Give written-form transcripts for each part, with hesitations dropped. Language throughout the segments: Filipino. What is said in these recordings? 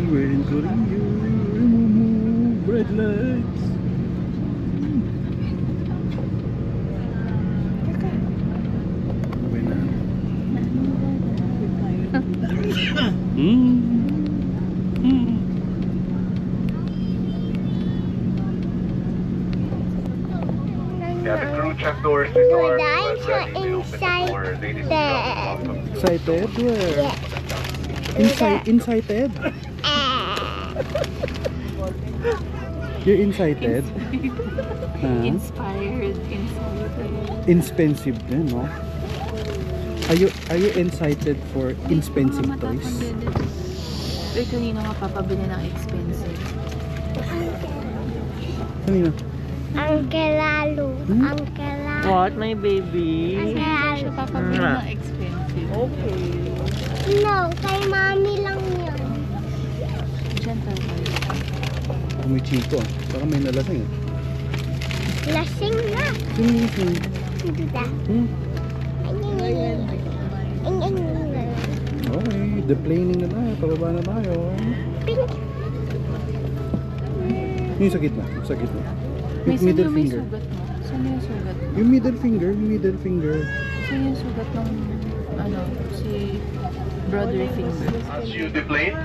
we're including you. Remove red lights. Yeah, the crew check doors before ready to open the door. Ladies and gentlemen, welcome to Excited? Where? Yes. Incited? You're incited? Inspired, inspired. Expensive din, no? Are you incited for expensive toys? Uy, kanina nga papabili ng expensive. Kanina? Uncle Lalo. Uncle Lalo. What, my baby? Uncle Kaya siya Lalo. papabili ng expensive. Okay. No, kay mami lang yan. Diyan tayo. Kumichiko. Baka may nalasing. Lasing na. Sing. Duda. Okay, deplaning na tayo. Pababa na tayo. Pink. Yung sa gitna. Sa gitna. May Yung middle may finger. sugat mo. Saan yung sugat mo? Yung middle finger. Yung middle finger. Saan yung sugat ng, ano, si brother finger? as you deplane.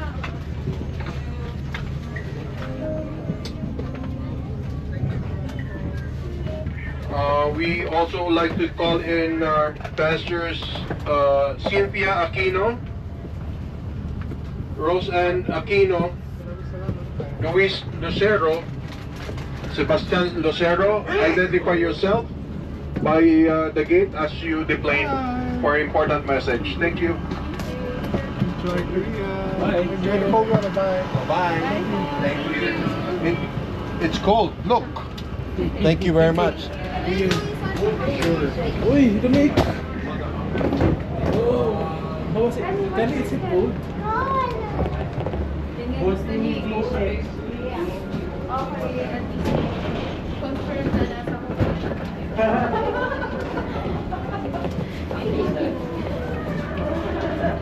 We also like to call in our pastors Cynthia Aquino, Roseanne Aquino, Luis Lucero, Sebastian Lucero. Identify yourself by the gate as you deplane for important message. Thank you. Enjoy Korea. Bye. Enjoy the cold water. Bye. Bye. Thank you. It's cold. Look. Thank you very much. Uy, lamig! Oh, how was it? Kali, is it cold? Confirm na nasa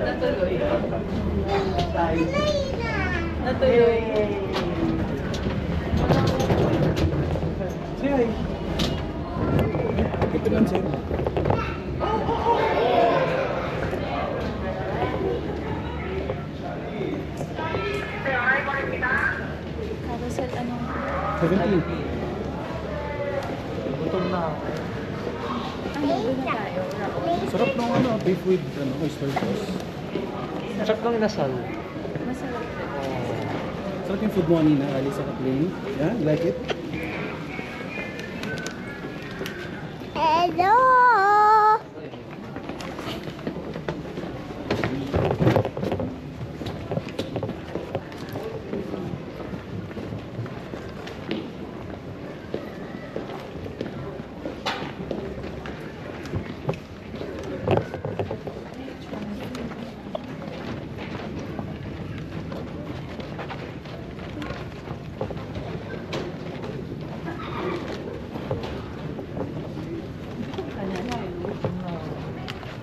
natuloy. Natuloy. Say hi. Ito lang sa'yo. Carousel, anong 17. Gutom na ako. ano doon na tayo? Sarap ng ano, beef with oyster sauce. Sarap ng inasal. Masarap. Sarap yung food mo kanina, Ali, sa plain. Yeah, you like it? Hello.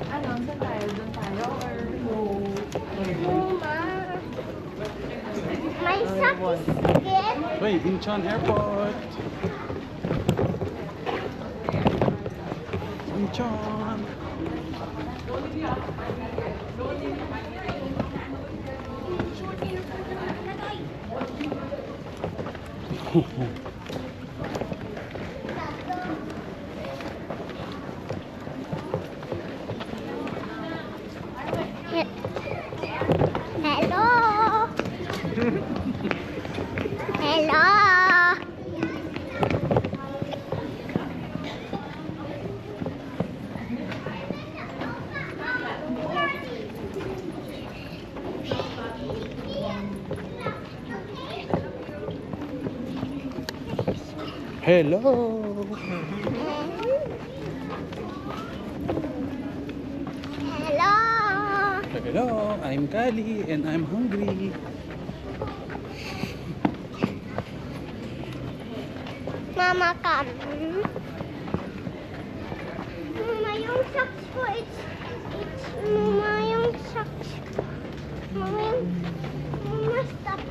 Ano, saan tayo? Doon tayo? Or Mama. May sakit. Wait, Incheon Airport! Incheon! Hello. Hello. Hello! Hello. Hello, I'm Kali and I'm hungry. Mama, come. Mama, yung socks ko, Mama, yung socks. Mama, stop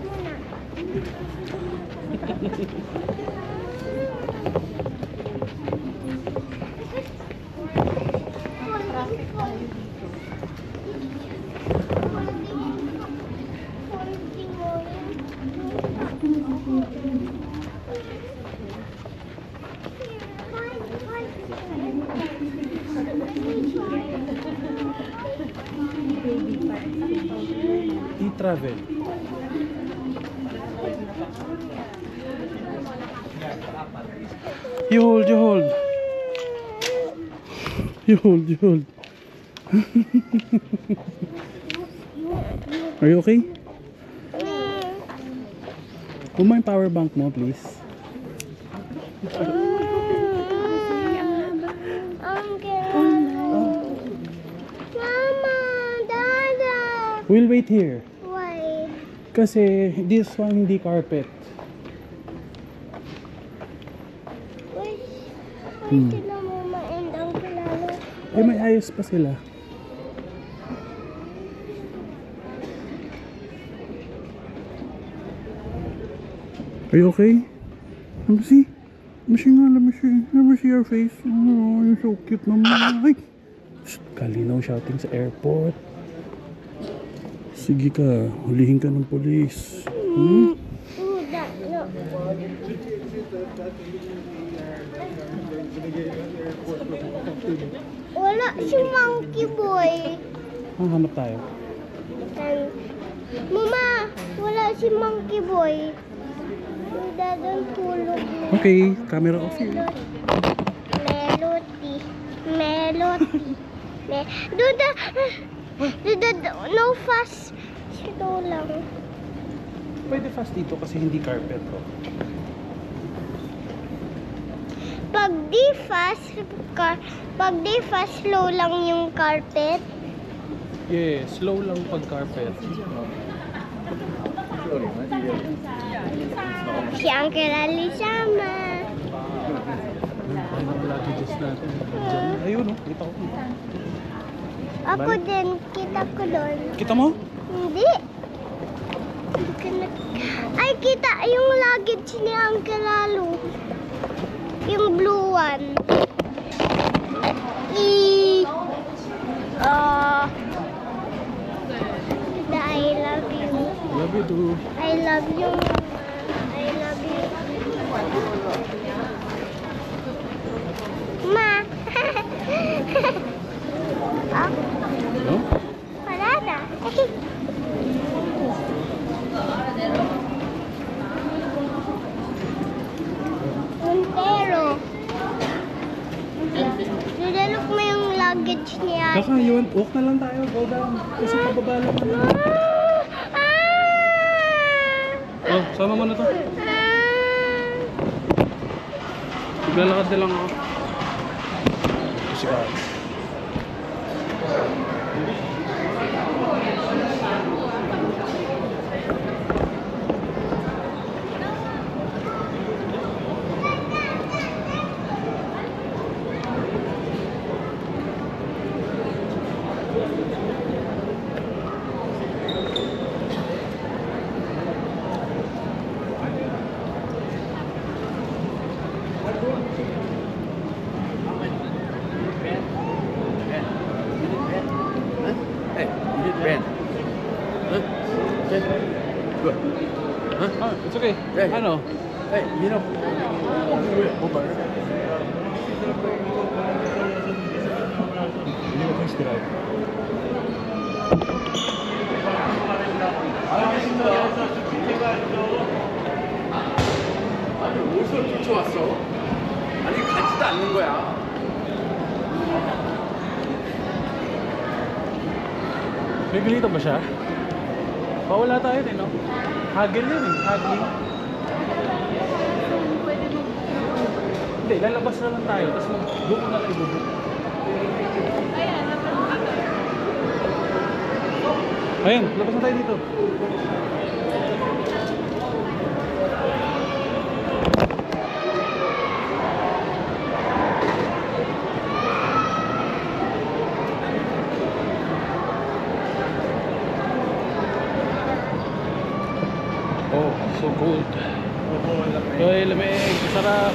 E-travel. You hold, you hold. You hold, you hold. Are you okay? Kuha mo yung power bank mo, please. Mama, Dada. We'll wait here. Why? Kasi this one hindi carpet. Why sila mama and uncle lalo? Eh, may ayos pa sila. Are you okay? Let me see. Let me see nga, let me see. Let me see your face. Oh, you're so cute naman. Ay! Shh, kalinaw shouting sa airport. Sige ka, hulihin ka ng polis. Hmm? Ooh, that, no. Wala si Monkey Boy. Hanap tayo. Mama, wala si Monkey Boy. Dadang tulog na. Okay, camera off here. Melody. Melody. Duda, no fast. Ito lang. Pwede fast dito kasi hindi carpet to. Pag di fast, slow lang yung carpet. Yeah, slow lang pag carpet. Si Uncle Ali sama. Ano ang luggages natin? Diyan. Ayun, oh. Kita ko. Ako din, kita ko doon. Kita mo? Hindi. Hindi ko na... Ay, kita yung luggage ni Uncle Lalo. Yung blue one. I love you. Love you too. I love you. I love you. Ma. Ah, No? wala na. Montero. Nilalook mo yung luggage niya. Kaka, yun. Walk na lang tayo. Go down. Kasi pababa lang naman. Oh, sama mo na to. Maglalakad na lang ako. Kasi ka. Ah, it's okay. Ano? Hey, you know. 어디서 쫓아왔어? 아니 가지도 않는 거야. Nagilito ba siya? Pawala tayo din, no? Hagil yun eh. Haggling. Hindi, lalabas na lang tayo. Tapos doon ko na lang ibubuk. Ayun, labas na tayo dito. Oh, so cold. Uy, lamig. Sarap.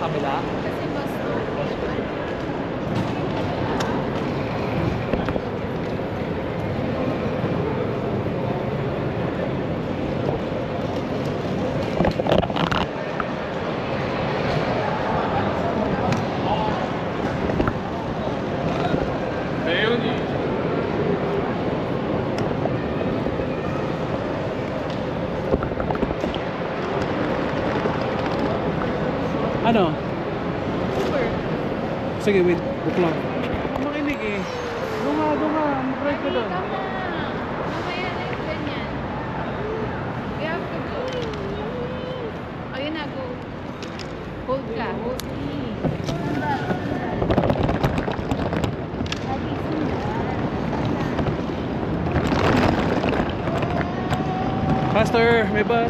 Kabila. Kasi basta. Ano? Super. Sige, wait. Book lang. Makinig eh. Doon nga. Mag-ride ka doon. Tama. Mamaya na yung ganyan. We have to go. Ayun na, go. Hold ka. Hold me. Faster, may bus.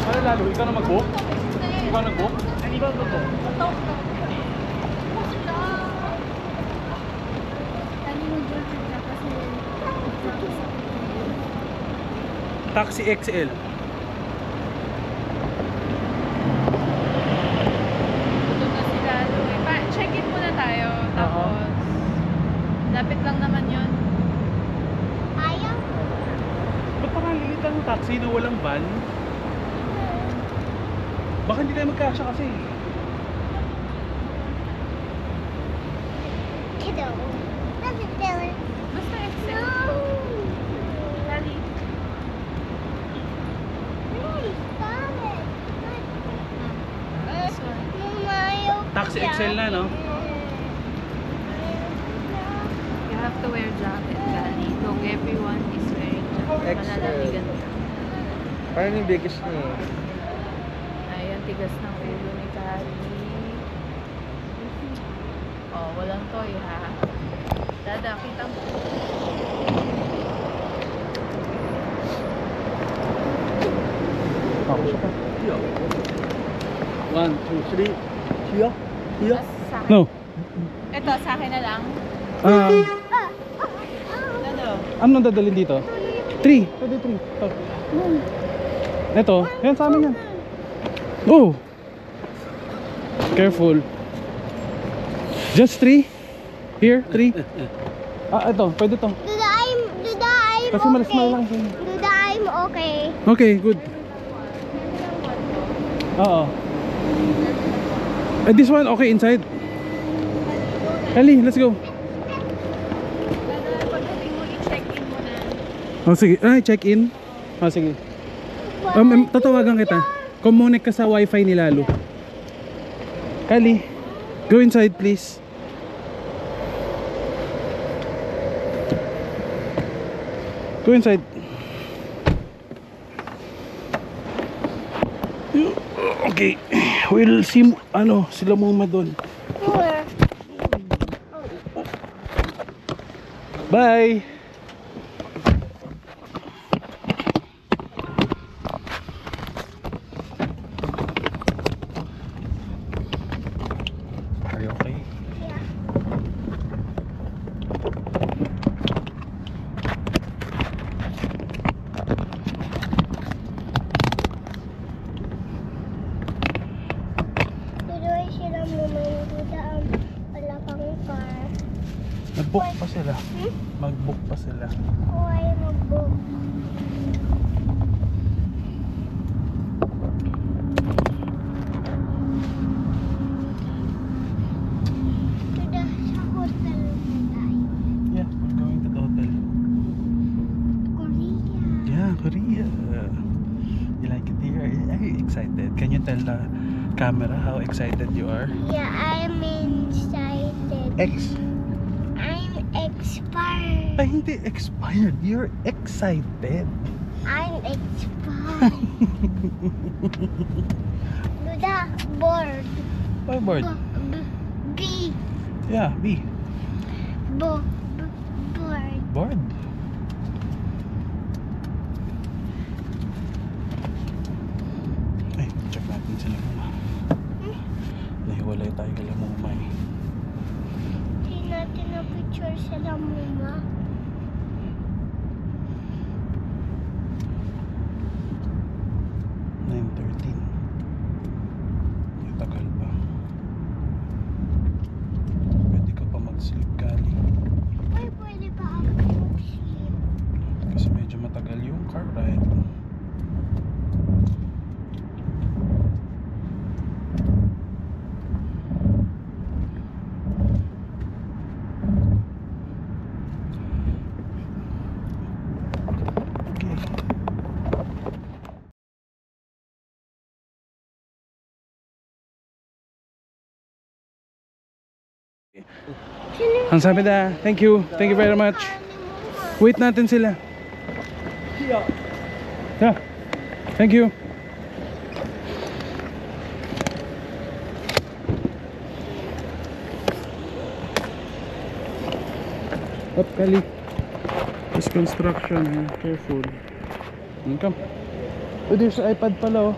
Ano lalo? Ikaw na mag-book? Ikaw nag-book? Hindi ba ito? Taxi XL. Doon na sila. Check-in muna tayo. Tapos, lapit lang naman yun. Ayaw. Ba't parang lilit ang taxi na walang van? Baka hindi tayo magkasya kasi. Kiddo. That's a Dylan. Basta No. Excel. Dali. Hey, stop it. This one. Mama, ayaw ko Taxi dyan. XL na, no? You have to wear jacket, Gali. Look, everyone is wearing jacket. Excel. Malalamigan ka. Parang yung biggest niya eh. Ayan, tigas ng ulo ni Gali. Oh, walang toy, ha? Dada, kita mo. Ako siya pa. 1, 2, 3. Siya? Siya? Tapos sa akin. No. Ito, sa akin na lang. Ano? Ano dadalhin dito? 3. Pwede 3. Ito. Yan sa amin yan. Oh! Careful. Just 3? Here? 3? Ito. Pwede to. Duda, I'm Kasi okay. malas-mal lang siya. Duda, I'm okay. Okay, good. Oo. This one, okay inside. Kali, let's go. Dada, pagdating mo, i-check-in mo na. Oh, sige. Ay, check-in. Oh, sige. Tatawagan kita. Connect ka sa wifi ni Lalo. Kali, go inside please. Go inside. Okay, we'll see sila muna doon. Bye. Are you okay? Tuloy sila naman. Duda, wala kang car. Mag-book pa sila. Mag-book pa sila. Oh, ayaw mag-book. Sa hotel na tayo. Yeah, we're going to the hotel. Korea. Yeah, Korea. You like it here? Are you excited? Can you tell the camera how excited you are? Yeah, I'm excited. I'm expired. Ay, hindi expired. You're excited. I'm expired. Duda, board. Why bored? B. Yeah, B. Board. Bored. Ay, check natin sila muna. Nahiwalay tayo kala Mumay. Hindi natin na picture sila muna. 9:13. May tagal pa. Pwede ka pa mag-sleep, Kali. Ay, pwede ba ako mag-sleep? Kasi medyo matagal yung car ride. Ang sabi na, thank you very much. Wait natin sila. Yeah. Thank you. Up, Kali. This construction here. Careful. Come. Oh, there's an iPad pala, oh.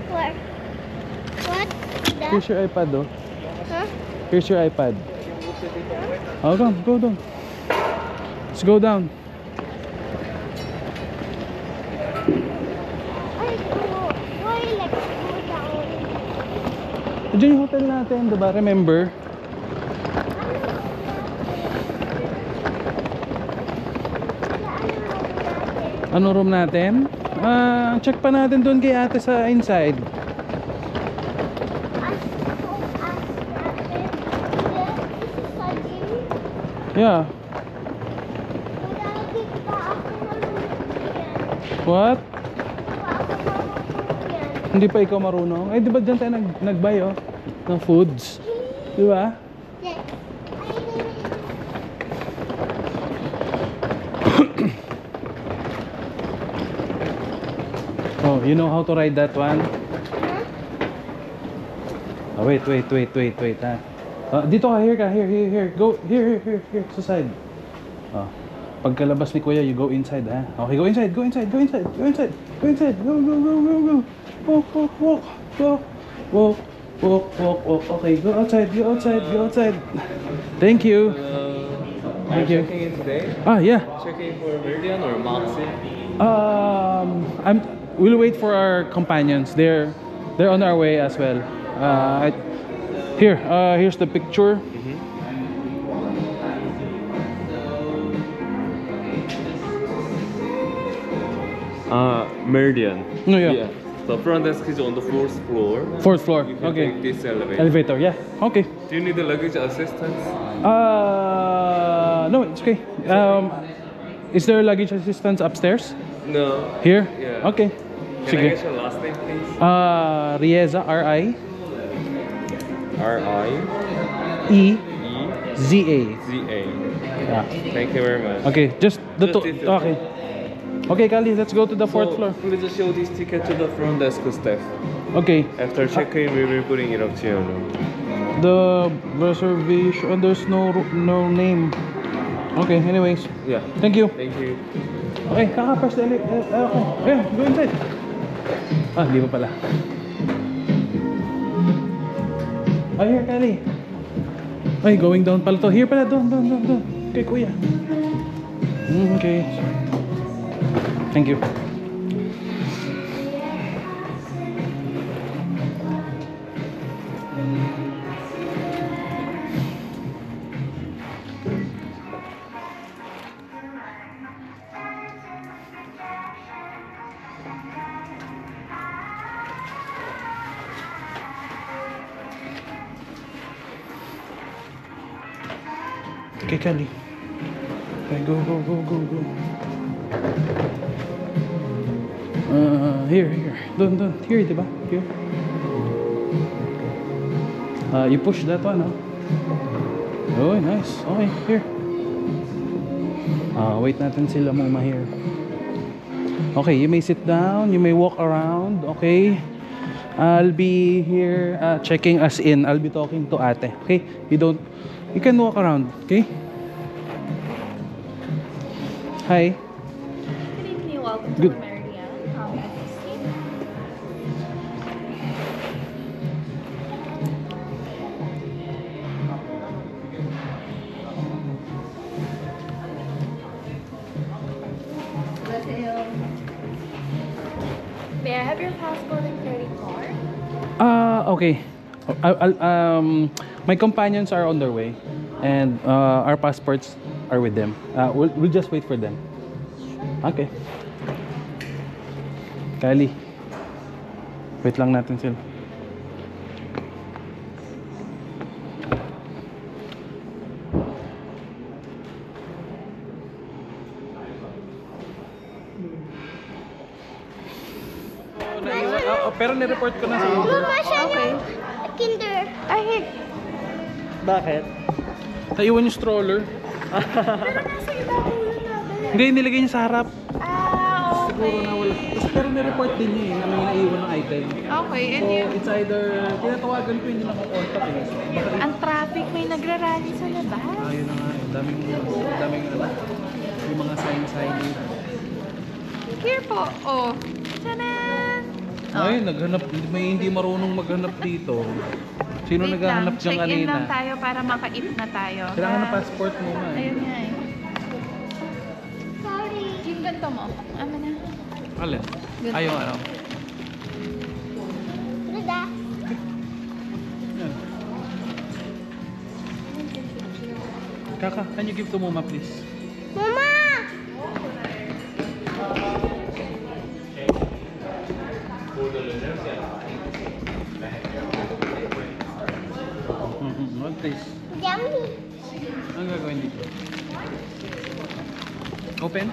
Where? What? Here's your iPad, oh. Huh? Here's your iPad. Oh, come, go down. Let's go down. Ay, why let's go down? Diyan yung hotel natin, diba? Remember? Ano room natin? Check pa natin doon kay ate sa inside. Yeah. What? Hindi pa ikaw marunong? Eh, di ba dyan tayo nag-buy, oh? Ng foods? Di ba? Oh, you know how to ride that one? Oh, wait, ha. Dito ka, here. Go, here, sa side. Oh. Pagkalabas ni Kuya, you go inside, ha? Okay, go inside. Go. Walk. Okay, go outside. Thank you. Thank you. Checking in today? Yeah. Checking for Meridian or Moxie? We'll wait for our companions. They're on our way as well. Here's the picture. Meridian. No, yeah. The front desk is on the 4th floor. 4th floor. You can Okay. take this elevator. Elevator. Yeah. Okay. Do you need the luggage assistance? No, it's okay. Is there luggage assistance upstairs? No. Here? Yeah. Okay. Can I Sige. get your last name, please? Rieza, R-I-E-Z-A. R-I-E-Z-A. Yeah. Thank you very much. Okay, just the Just this, okay. Okay, Kali, let's go to the 4th floor. Please show this ticket to the front desk staff. Okay. After check-in, we will bring it up to you. The reservation, there's no name. Okay, anyways. Yeah. Thank you. Thank you. Okay, kakapress the okay. Yeah, go inside. Di pa pala. Here, Kali. Ay, going down pala to. Here pala, doon. Kay Kuya. Okay. Thank you. Okay, Kelly. Okay, go. Here. Doon. Here, diba? Here. You push that one, huh? Oh, nice. Okay, here. Wait natin sila muna here. Okay, you may sit down, you may walk around, okay? I'll be here checking us in. I'll be talking to ate, okay? You can walk around, okay? Hi. Good evening, welcome to Good. Meridian. How may I assist you? May I have your passport and credit card? Okay. My companions are on their way, and our passports are with them. We'll just wait for them. Okay. Kali. Wait lang natin sila. Pero ni-report ko na sa Uber. Mama, siya yung kinder. Ay, Bakit? Naiwan yung stroller. Pero nasa ibabaw yun natin. Hindi, nilagay niya sa harap. Okay. Siguro nawala. Pero ni-report din niya na may naiwan ng item. Okay, and So, you? it's either, tinatawagan ko hindi nakakontak eh. So, baka Ang traffic, may nagrarally sa labas. yun na nga. Daming yung mga sign dito. Here po. Oh. Tanan! Ay, naghanap. May hindi marunong maghanap dito. Sino Wait naghahanap lang, dyan check-in lang kanina? tayo para maka-ip na tayo. Kailangan ng passport mo nga eh. Ayun nga eh. sorry. Yung ganito mo. Ama na. Alin? Good. Ayaw ano? Rida. Yan. Kaka, can you give to Mama please? Mama! What please? Yummy. Anong gagawin dito? Open?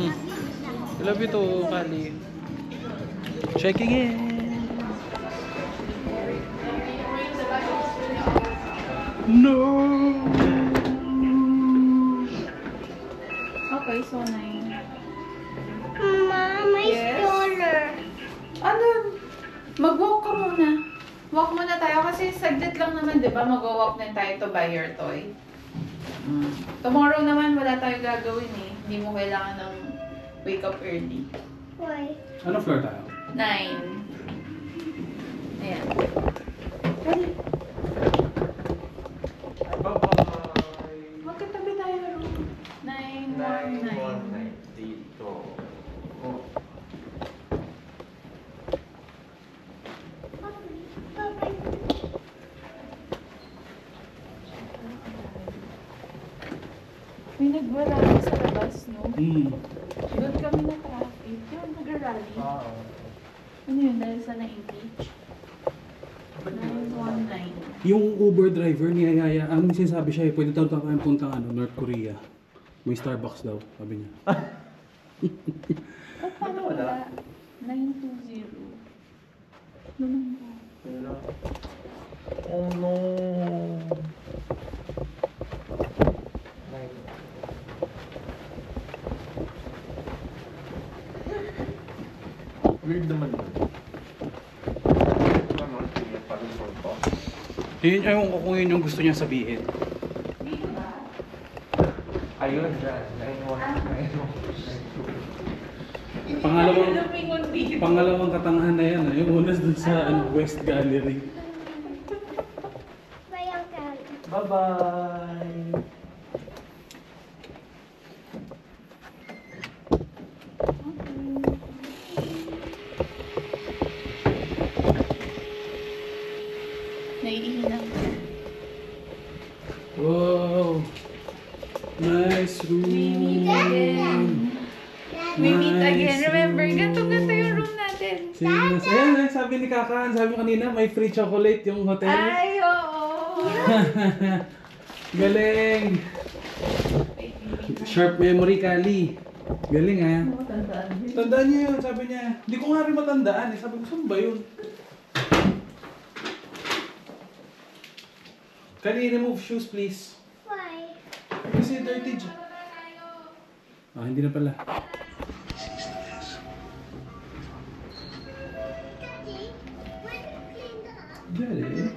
I love you too, Kali. Checking in. No! Okay, so 9. Mama, my Yes? stroller. Ano? Mag-walk ka muna. Walk muna tayo kasi saglit lang naman, di ba? Mag-walk na tayo to buy your toy. Tomorrow naman wala tayong gagawin eh. Hindi mo kailangan ng wake up early. Why? Ano floor tayo? 9. Ayan. Magkatabi tayo rin. 919. Dito. May nag-rally sa labas, no? Doon kami na traffic. Yun, nag-rally. Ano yun? Dahil sa na-impeach? 919. Yung Uber driver niyayaya, anong sinasabi siya eh, pwede daw tayong puntang North Korea. May Starbucks daw, sabi niya. Ba't paano wala? 920. Naman ba? Oh no. Weird naman yun. Yun, ewan ko kung yun yung gusto niya sabihin. Ayun. Pangalawang katangahan na yan. Yung unas dun sa West Gallery. Bayang ka. Bye-bye. Naiihinang. Wow! Nice room! We meet again. Remember, ganito yung room natin. natin. Seamless. Ayan, sabi ni Kakan, sabi kanina, may free chocolate yung hotel. Ay, oo. Galing! Sharp memory, Kali. Galing ha. Tandaan niya yun, sabi niya. Hindi ko nga rin matandaan eh. Sabi ko, saan ba yun? Kali, remove shoes please. Why? Kasi dirty dyan. Ah, hindi na pala. Daddy, when you clean that up? Galing.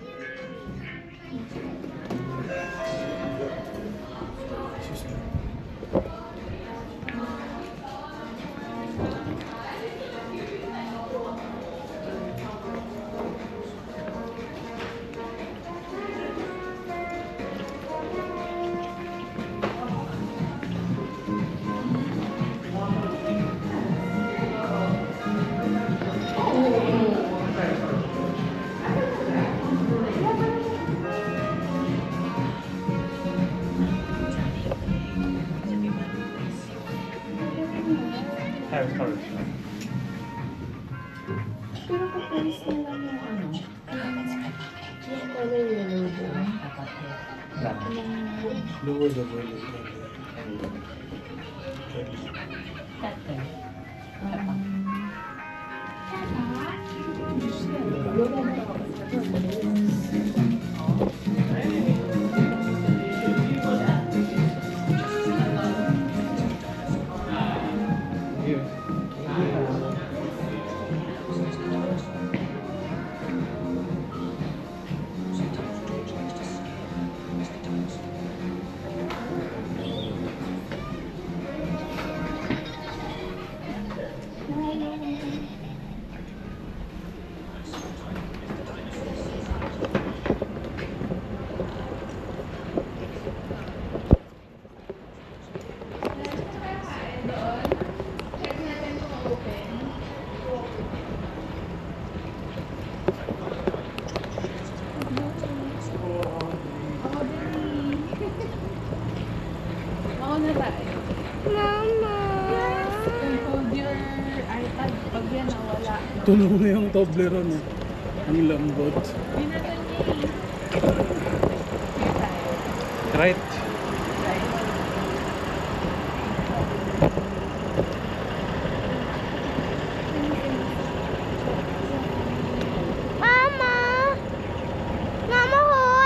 Pero papalis na lang yung ano. Yung color yellow doon. Lower the volume. Check natin kung open. Oo na tayo. Mama. And hold your iPad pag yan nawala. Tunog na yung Toblerone eh. Ang lambot. Hindi natin niya. Here tayo. Right. Mama. Mama, hold.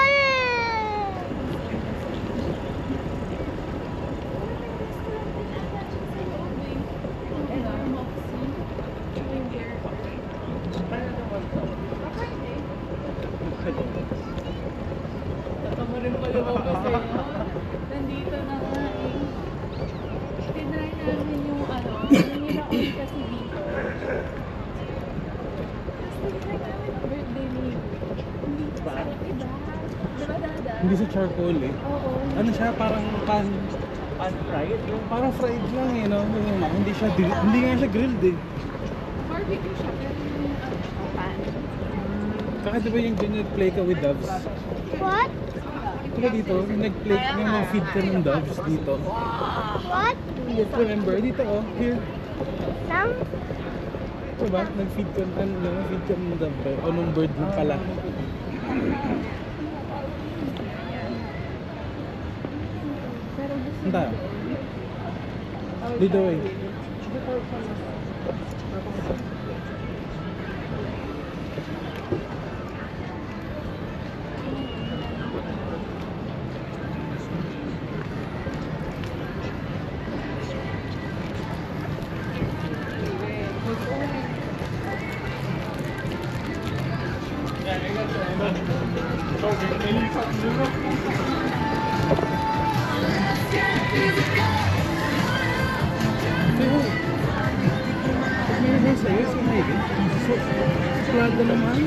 Tatamurin pa lumabas eh. Nandito na nga eh. Tinry namin yung ano, nila ulit kasi dito. Tapos tinry namin ang birthday ni hindi pa sa iba. Diba, Dada? Hindi sa charcoal eh. Oo. Ano siya, parang Unfried? parang fried lang eh, no? Hindi siya, hindi nga siya grilled eh. Barbecue siya, pero yung pan. Kaka diba yung nag-play ka with doves? What? Diba dito, yung nag-play, yung mag-feed ka ng doves dito. What? Just remember, dito oh, here. Some? Diba, nag-feed ka, nag-feed ka ng dove o nung bird lang pala. Pero gusto Ang tayo. Dito eh. Pero, pag may nagay sa'yo, si Heidi, suplada naman.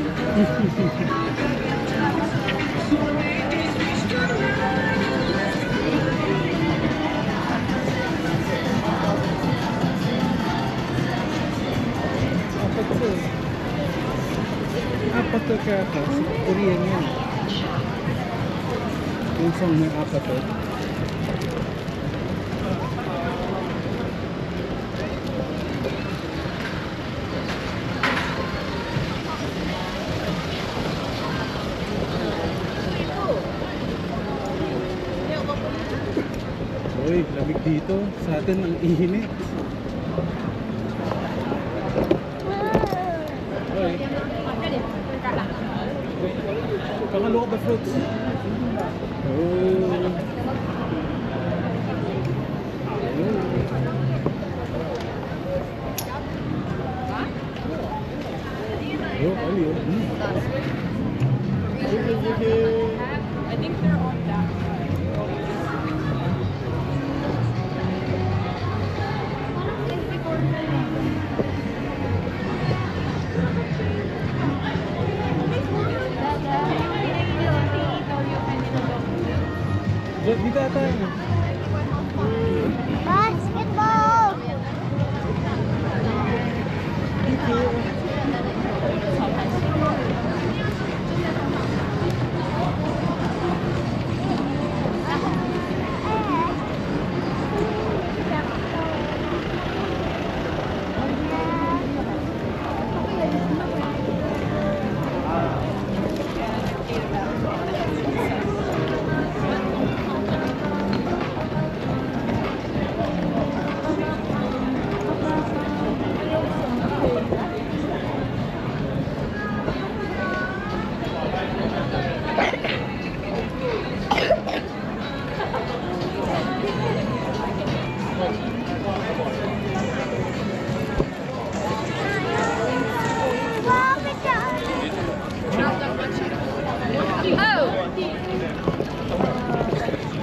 Apat to eh. Apat to kaya ka, sa Korean yan. Yung song may apat to. Uy, lamig dito. Sa atin ang init. Uy. Come look at the fruits. Oh. Oh, ali, oh. I think they're on that. Dito ata. Basketball!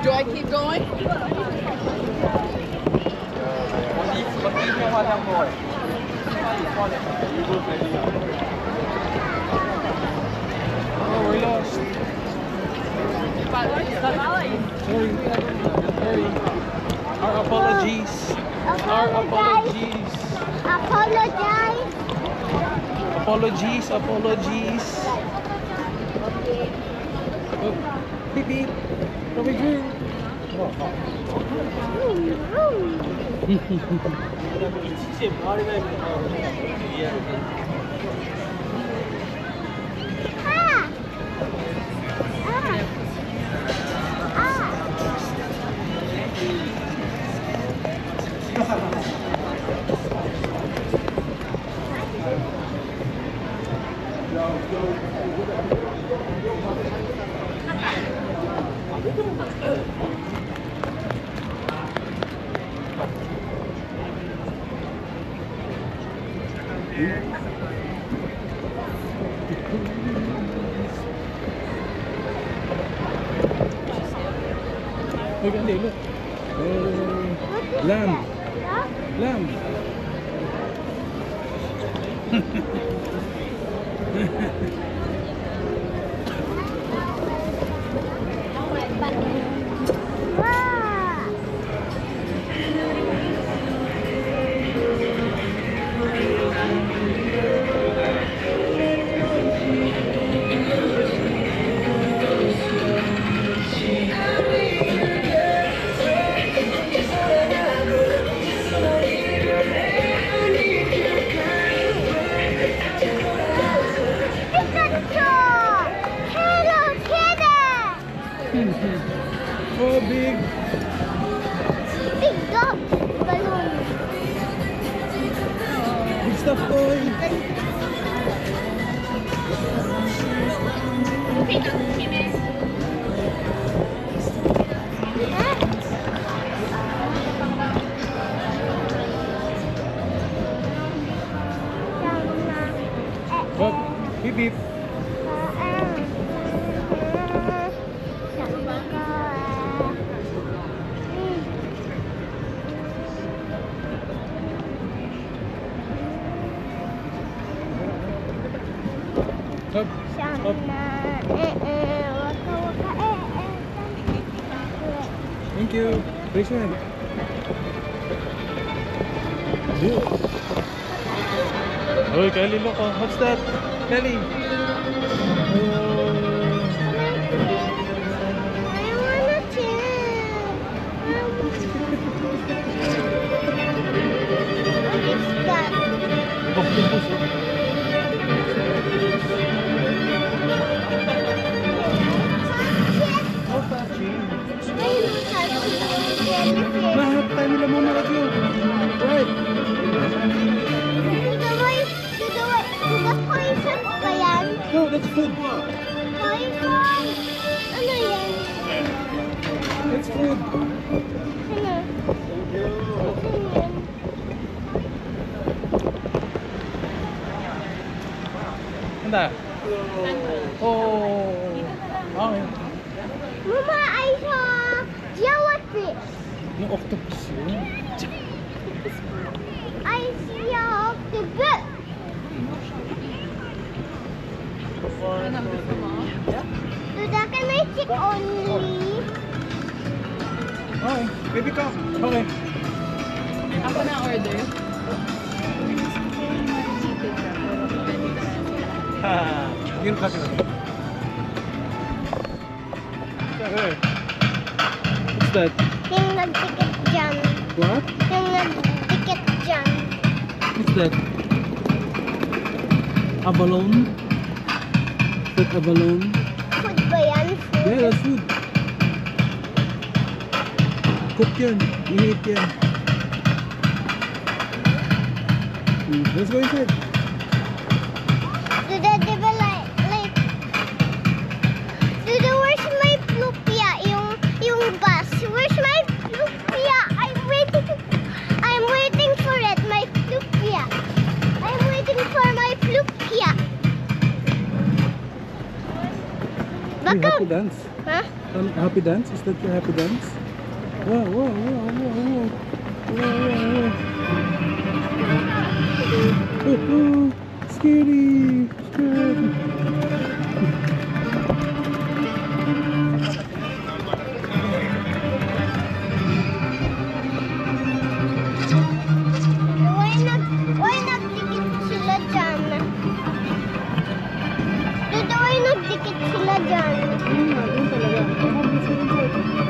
Do I keep going? Oh, we're lost. Sorry. Sorry. Our apologies. Our apologies. Apologize. Apologies, apologies. Oh, beep beep. Come here. Ah. Ah. Look at it, look. Oh, lamb. Lamb. Wow. Pikachu! Hello, Kitty! Oh, big. Big dog balloon. Big stuffed toy. Oh, beep beep. Up, up. Thank you. Patient. Oh, Kelly, look. Oh, what's that? Kelly. Jellyfish. food. Hi-Fi! Ano yan? It's food. Ano? Ano yan? Handa. Oh. Okay. Mama, I saw jellyfish. Yung octopus yun. I see a octopus. Duda, can I check only? Okay. Baby ka. Okay. Ako na order. Yun kasi. Okay. What's that? Yung nagtikit dyan. What? Yung nagtikit dyan. What's that? A balloon? Is that a balloon? Food ba yan? Food? Yeah, that's food. Cook yan. I-eat yan. Let's go inside. Duda, di ba like... Duda, where's my plupia? Yung bus. Where's my plupia? I'm waiting for it. My plupia. I'm waiting for my plupia. Hey, Baka... happy dance. Huh? Happy dance? Is that your happy dance? Whoa, whoa, whoa, whoa, whoa. Whoa, whoa, whoa. Oh, oh, scary. Scary. Why nagdikit sila dyan? Duda, why nagdikit sila dyan?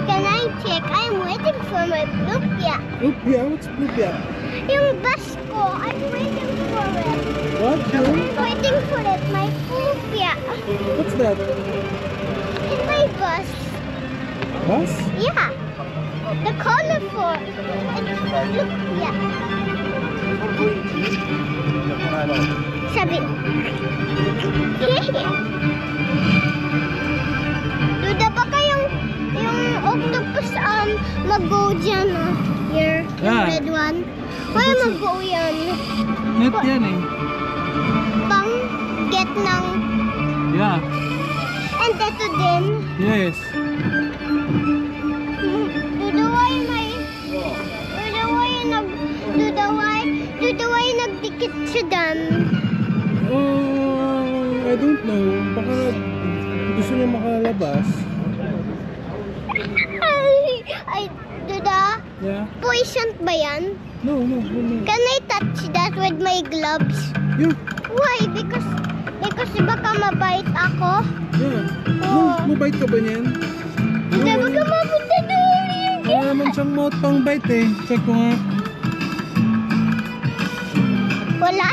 Can I check? I'm waiting for my plupia. Plupia? What's plupia? Yung bus ko, I'm waiting for it. What? I'm waiting for it, my plupia. What's that? In my bus. Bus? Yeah. The colorful. It's plupia. Sabi. Duda, baka yung octopus mag-go dyan, here. Yung Yeah. red one. Kaya mag-go yan. Net yan eh. Pang get ng... Yeah. And ito din. Yes. Duda, why nagdikit siya dan? I don't know. Baka gusto niya makalabas. Ay, Duda, Yeah. poison ba yan? No, no, no, no. Can I touch that with my gloves? Yeah. Why? Because baka mabait ako. Yeah. Oh. Mabait ka ba niyan? Duda, baka mapunta na yung Wala naman siyang mouth pang bite eh. Check ko nga. Wala.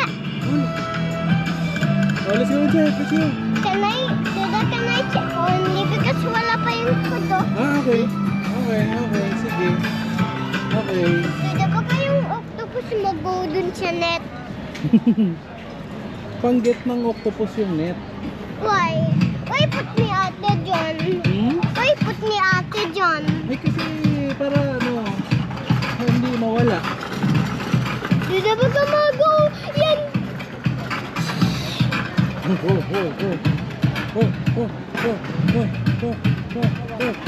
Oh, let's go check. Let's go. Duda, can I check only? Because wala pa yung photo. Okay. Okay, okay. Sige. Okay. Duda, baka yung octopus mag-go dun sa net. Pangget ng octopus yung net. Why? Why put ni Ate John? Hmm? Why put ni Ate John? Ay kasi para ano, hindi mawala. Duda, baka mag-go. Yan. Oh, oh, oh, oh. Oh, oh, oh, oh, oh, oh, oh,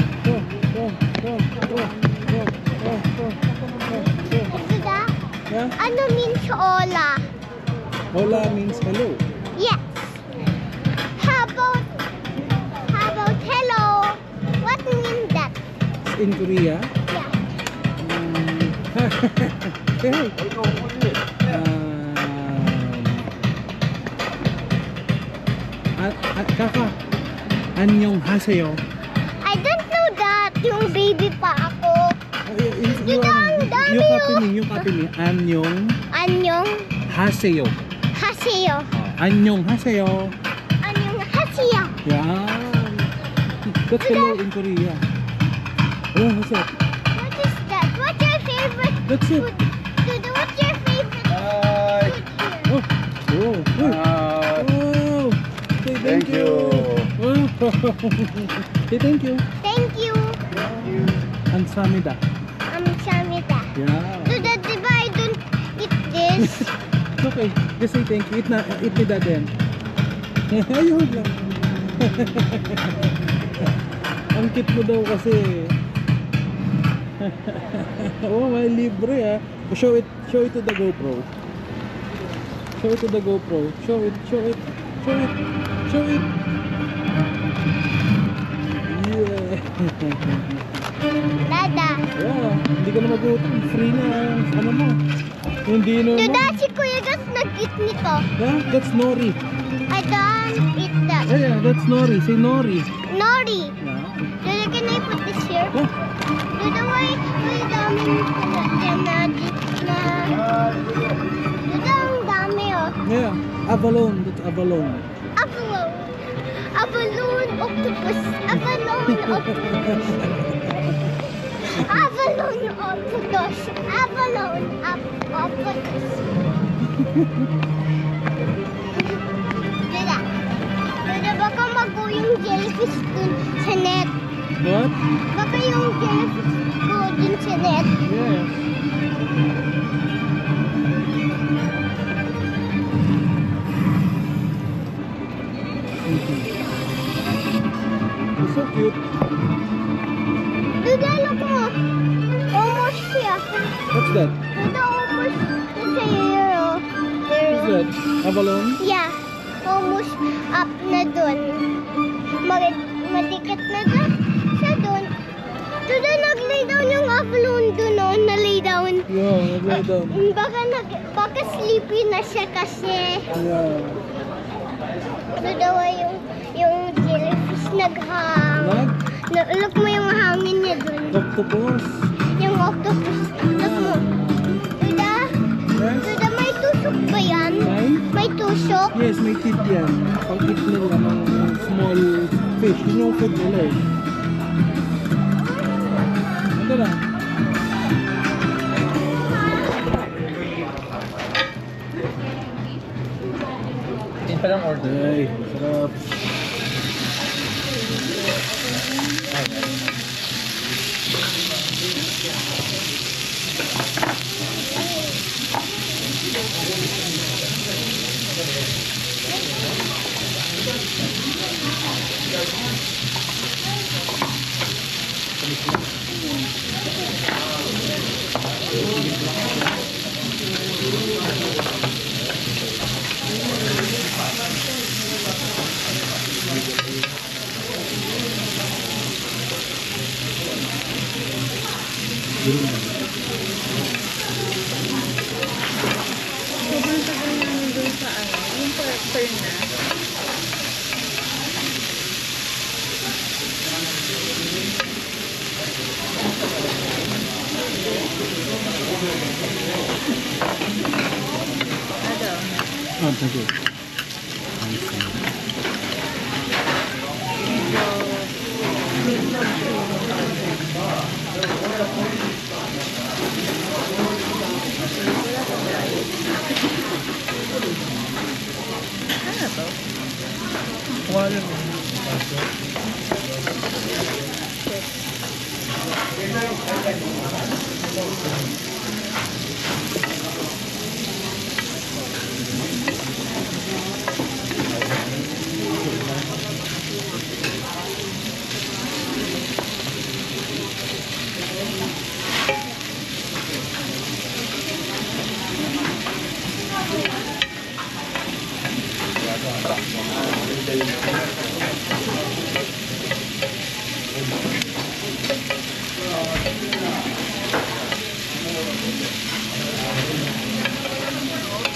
oh, oh, oh, Duda, Yeah? ano means hola? Hola means hello. Yes. How about hello? What means that? In Korea, Yeah. hey. Kaka, anyong haseyo. I don't know that. Yung baby pa ako. Yung copy me. Anyong Anyong haseyo. haseyo. Anyong haseyo. Anyong haseyo. Yan. That's hello in Korea. Oh, what's that? What is that? What's your favorite That's it. food? Duda, what's your favorite Hi. food here? Oh, oh, oh. Oh, stay thank Thank you. Say thank you. Thank you. Ansamida. Samita. Yeah. Duda, diba I don't eat this? It's okay. Just say thank you. Eat ni Dad yan. Ayun lang. Ang cute mo daw kasi. Oh, may libre ah. Show it to the GoPro. Show it to the GoPro. Show it. Yeah. Dada. Yeah, hindi ka na magutom. Free na ano mo. Hindi na mo. Duda, si Kuya Gus nag-eat nito. Yeah, that's nori. I don't eat that. Yeah, that's nori. Say nori. Nori. Yeah. Duda, can I put this here? Yeah. Duda, why dami Duda, ang dami oh. Yeah, abalone. That's abalone. Abalone. Abalone octopus. Abalone octopus. Abalone octopus. Abalone octopus. Duda. Duda, baka mag-go yung jellyfish dun sa net. What? Baka yung jellyfish go dun sa net. Yeah. It's so cute. Duda, look mo. Almost siya. What's that? Duda, almost. It's a hero. What's that? Abalone? Yeah. Almost up na dun. Madikit na dun. Siya dun. Duda, nag-lay down yung abalone dun, oh. Na-lay down. Yeah, lay down. Baka sleepy na siya kasi. Yeah. Duda, yung jellyfish naghang. Nag? Look mo yung hangin niya dun. Octopus. Yung octopus. Look mo. Duda, Yes? Duda, may tusok ba yan? May? May tusok? Yes, may teeth yan. Pag-eat nila ng small fish. Yun yung food nila eh. Ano na? Yan palang order. Ay, sarap. Sobrang tagal namin dun sa yung character na. Oh, thank you. Ano to? Wala.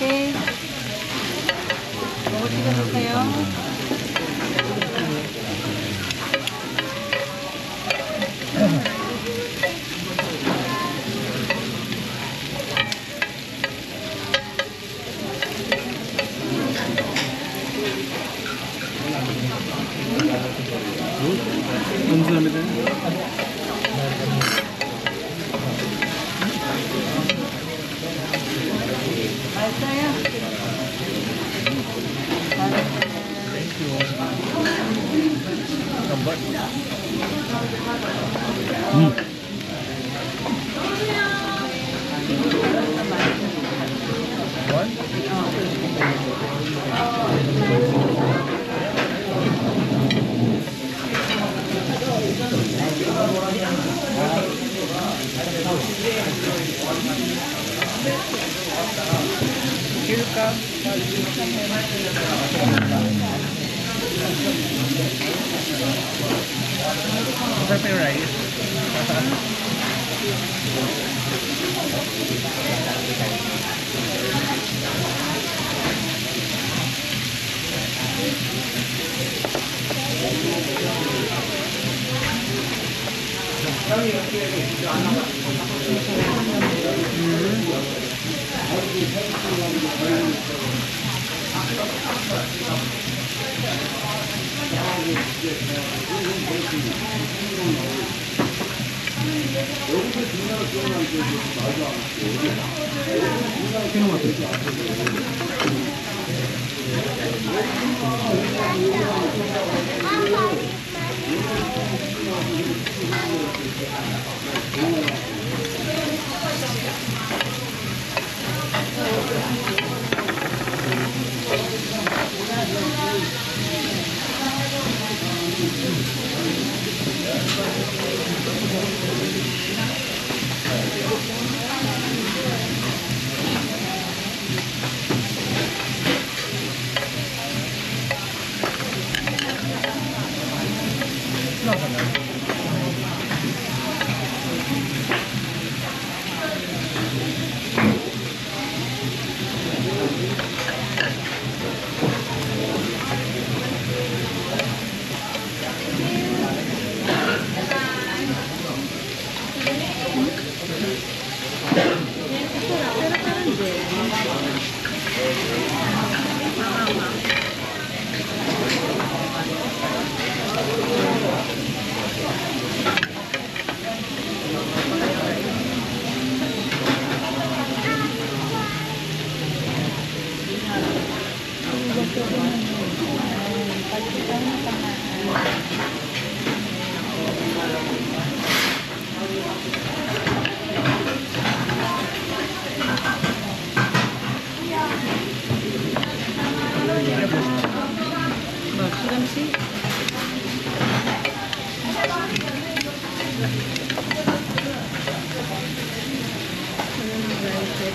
Okay. Bumati ka kayo. Ano sa namin tayo? Bye tayo. Thank you. Masarap yung rice.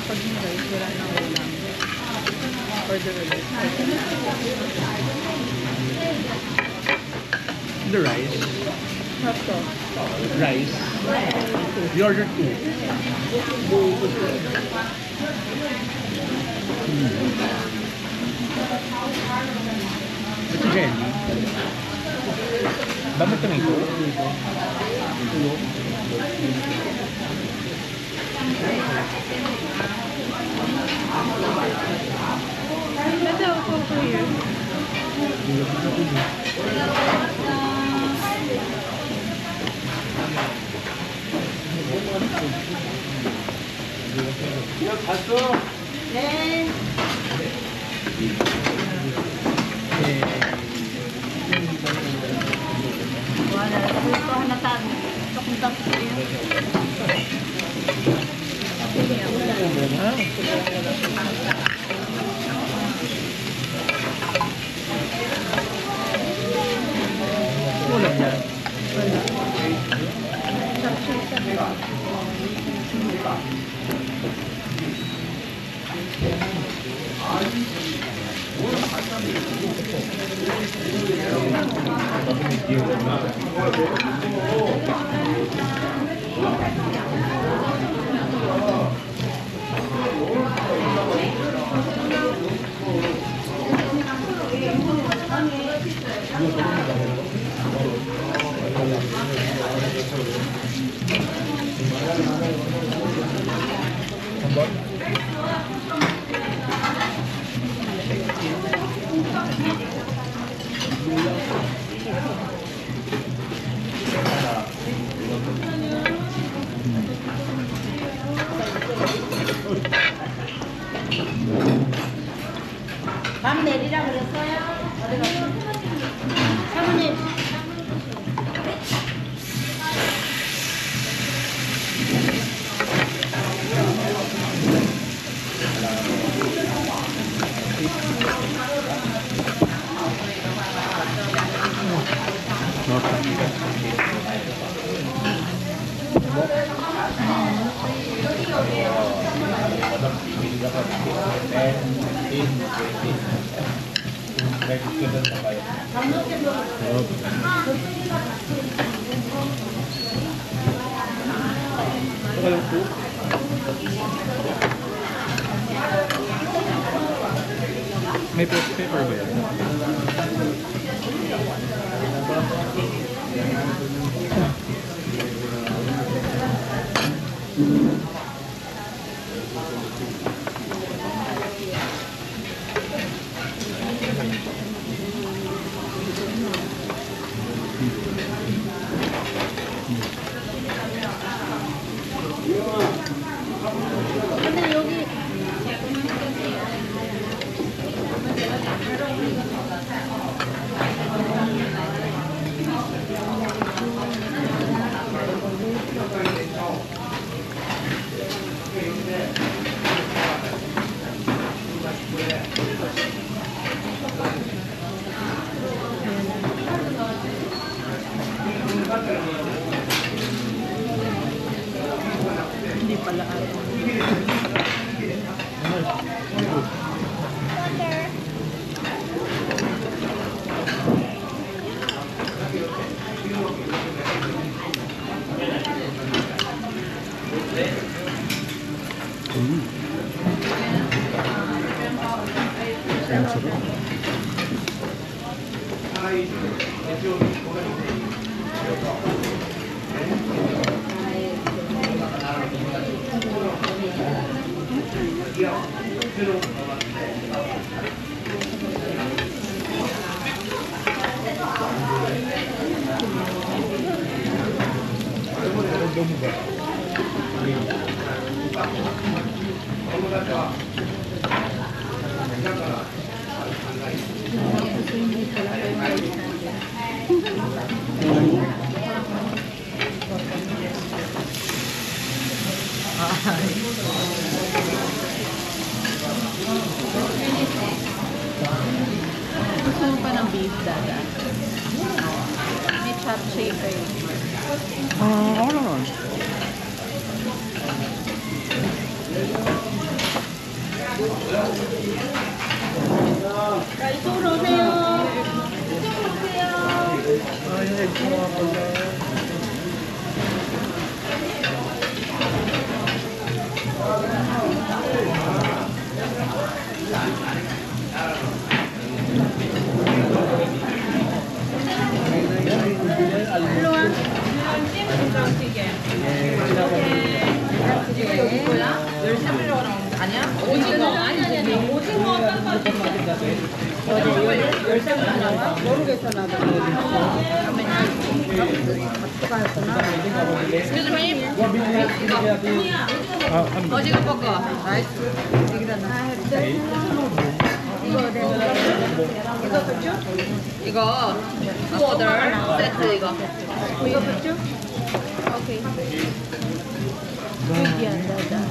Pag yung rice, wala nang ulam. Order ulit. The rice. Hotdog. Rice. You ordered 2. Ito jelly. Bakit tomato? Nadaw ko po yun. Wala. Ito ang natago. Ito kung tapos yun. Ulam yan. 밥 내리라 그랬어요? 어디 갔어? 사모님. May paper ba yan? Hindi pala gusto mo pa ng beef, Dada? May chop shaker yun. Ako naman. Kaisuro sa'yo! 어디가 볶아? 이거 투어더 세트 이거. 이거 붙죠? 오케이. Good yan, Dada.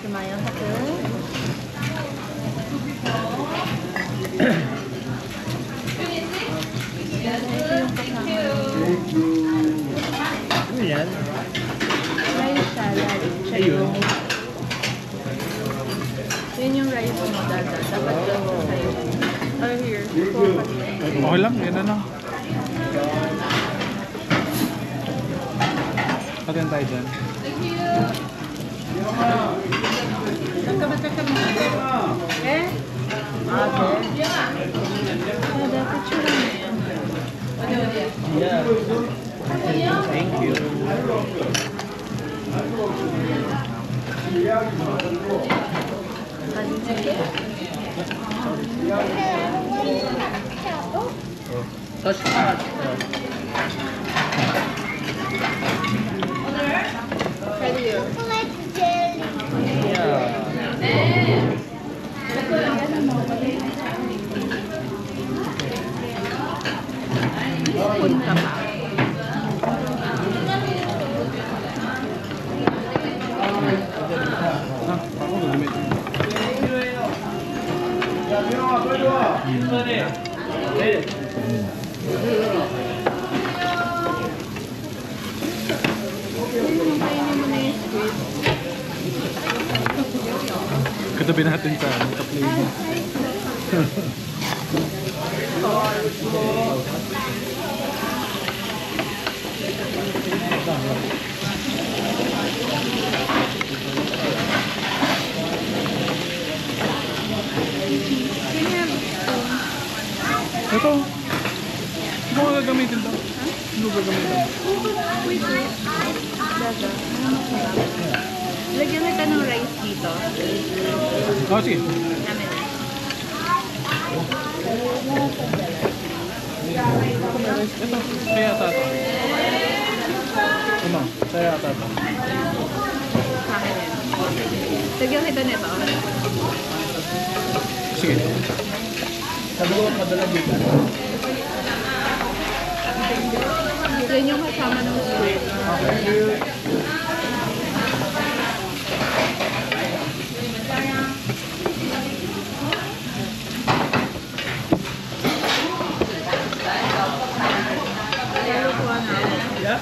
Tumayang ka po. Ano yan? Rice salad. Ayun. Yun yung rice mo, Dada. Dapat lang sa'yo. Or here. Okay lang, yan na lang. Pagyan tayo dyan. Eh? Okay. Dada, picture mo yan. Yeah. Thank you. Chocolate jelly. Yeah. Punta pa. Ako, gamit. Kainin mo na yung squid. Katabi natin sa plane. Ito. Ano ka gagamitin daw? Ano gagamitin? Wait. Daga. Lagyan kita ng rice dito. Oh, sige. Namin. Ito. Kaya tato. Ano? Kaya tato. Sa akin yan. Lagyan kita nito. Sige. Sabi ko, madala dito. Yan yung kasama ng squid. Yeah?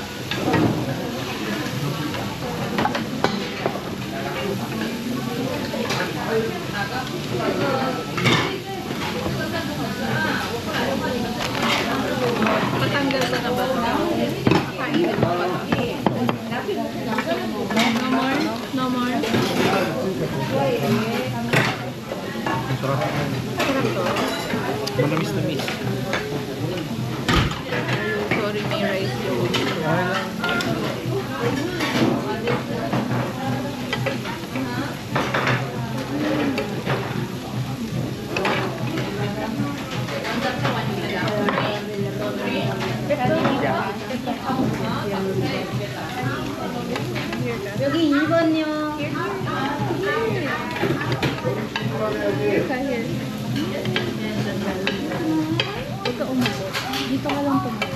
Patanggal ko na ba? Kainin mo ba? No more? No more? Ang sarap. Sarap to. Manamis na miss. Sorry, may rice yung... 여기 2번요. Kahit. Huwag ka umabot. Dito ka lang tumayo.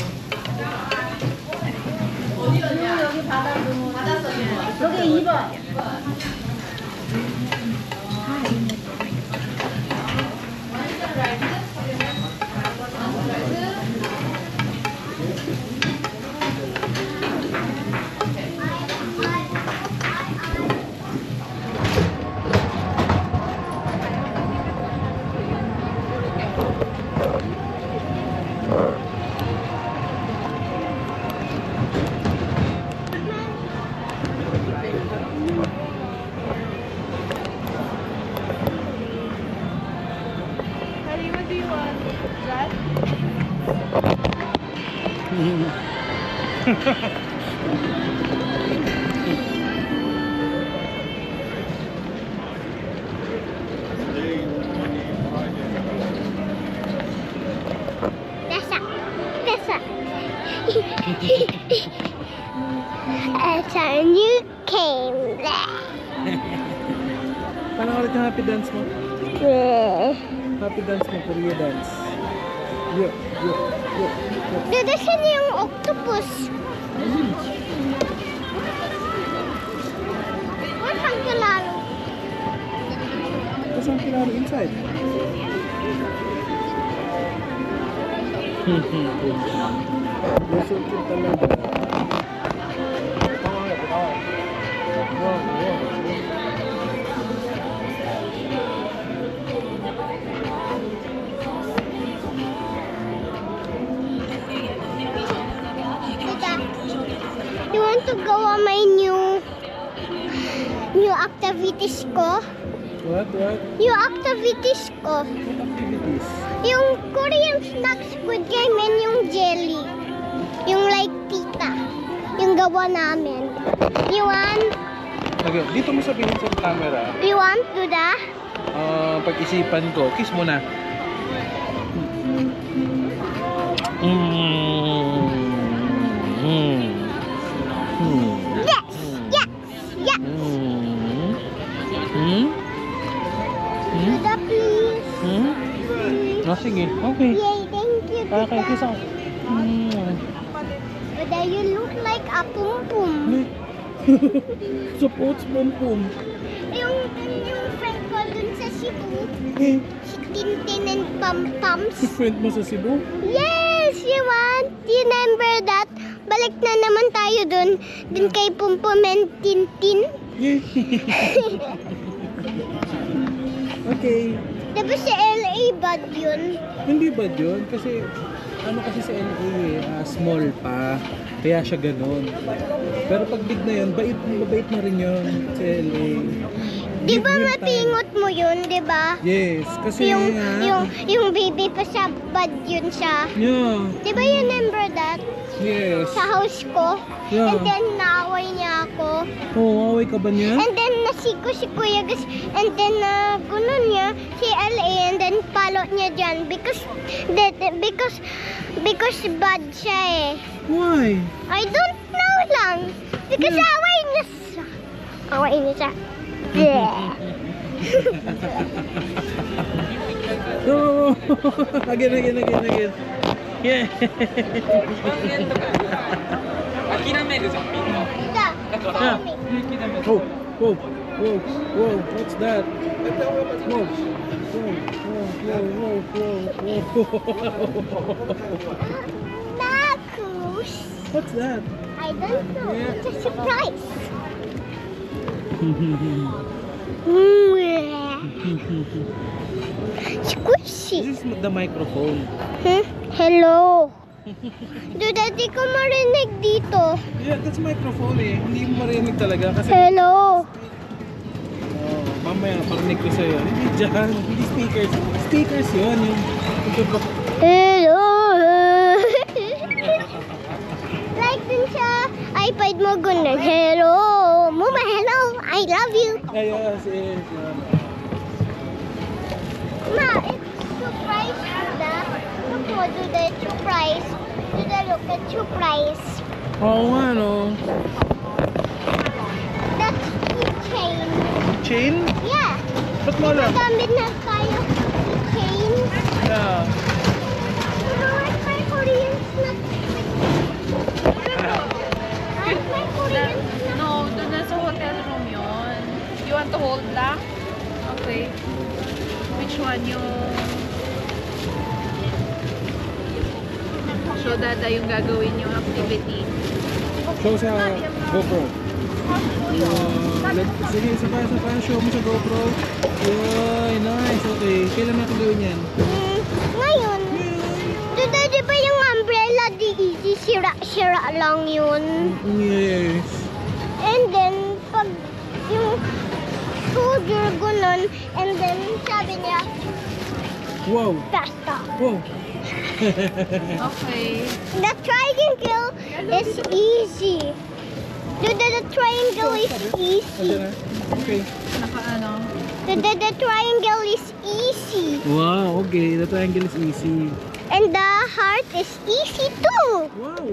여기 2번. Honey, what do you want? That? 됐어. It's a new game. Paano ulit yung happy dance mo? Happy dance mo, Korea dance. Yo. Dudusin yung octopus. What's ang kilalo? Tapos ang pinalo inside. Gusto ko talaga. You want to go on my new activities ko? What? New activities ko. Activities. Yung Korean snack squid game and yung jelly. Yung like tita. Yung gawa namin. You want? Okay, dito mo sabihin sa camera. You want to da? Pag-isipan ko, kiss mo na. Yes! Yes! Yes! Duda, please. Sige, okay. Yay, thank you, Okay, kiss Duda. ako. Duda, you look like a pum-pum. Supports pum-pum. Yung friend ko dun sa Cebu, Eh, si Tintin and Pom-Poms? Friend mo sa Cebu? Yes, you want? Remember that? Balik na naman tayo dun. Dun kay Pum-Pum and Tintin. Okay. Diba sa LA bad yun? Hindi ba yun? Kasi, ano kasi sa LA small pa. Kaya siya ganun. Pero pag big na yun, mabait na rin yun sa LA. Di ba Give him mapingot mo yun, di ba? Yes, kasi Yung baby pa sa bad yun siya. Yeah, Di ba you remember that? yes. Sa house ko. Yeah. And then naaway niya ako. Oh, away ka ba niya? And then nasiko si Kuya Gus. And then gunon niya si LA. And then palo niya dyan. Because bad siya eh. Why? I don't know lang. Because away niya siya. Away niya siya. Yeah. No! Again. Yeah. Whoa, what's that? Whoa. Knuckles. What's that? I don't know. Yeah. It's a surprise. Squishy. This is the microphone. Hello. Dati ko marinig dito. Yeah, that's microphone eh. Hindi mo marinig talaga kasi Hello. mamaya parinig ko sa'yo. Hindi dyan, hindi speakers. Speakers yun. Hello. Like dun sa iPad mo ganun. Hello. Mama, hello. I love you. Yes. Ma, it's surprise Duda. Look mo, Duda, it's surprise. Duda, look, it's surprise. Oo nga, no. That's chain. Chain? Yeah. Ba't mo alam? Gamit na tayo chain. Yeah. You know what my Korean snack? What my Korean snack? No, doon na sa hotel room yun. You want to hold lang? Okay. Which one yung... Show Dada yung gagawin yung activity. Show sa GoPro. Sige, sa show mo sa GoPro. Yay, nice. Okay, kailan natin gawin yan? Ngayon. Duda, di ba yung umbrella di easy? Sira lang yun. Yes. And then, pag yung soldier gunon, and then sabi niya, Wow. basta. Wow. Okay. The triangle is easy. Duda, the triangle is easy. Ayan na. Okay. Naka ano? Duda, the triangle is easy. Wow, okay. The triangle is easy. And the heart is easy too. Wow.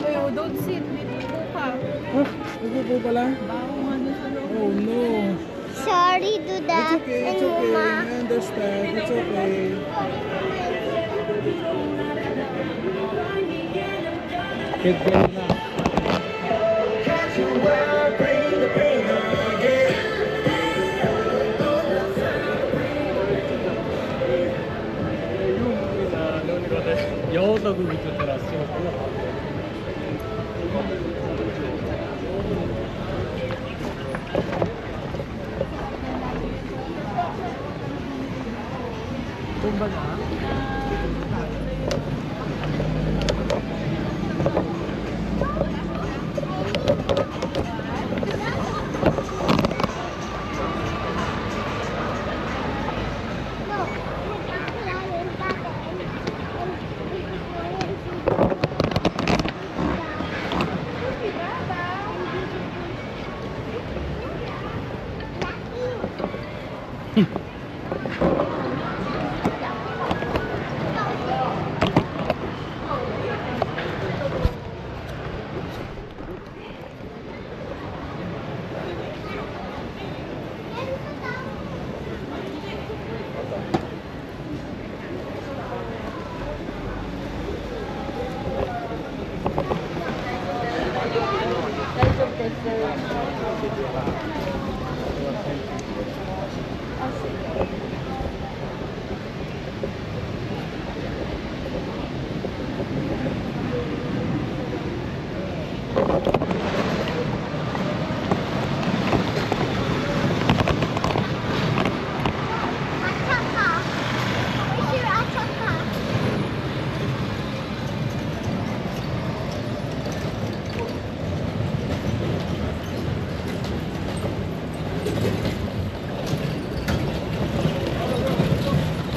Oh, don't sit. May pupo ka. Oh, nagpupo pala? Bawang ano sa loob. Oh no. Sorry, Duda. It's okay, And it's okay. Mama. I understand. It's okay. Get ready na.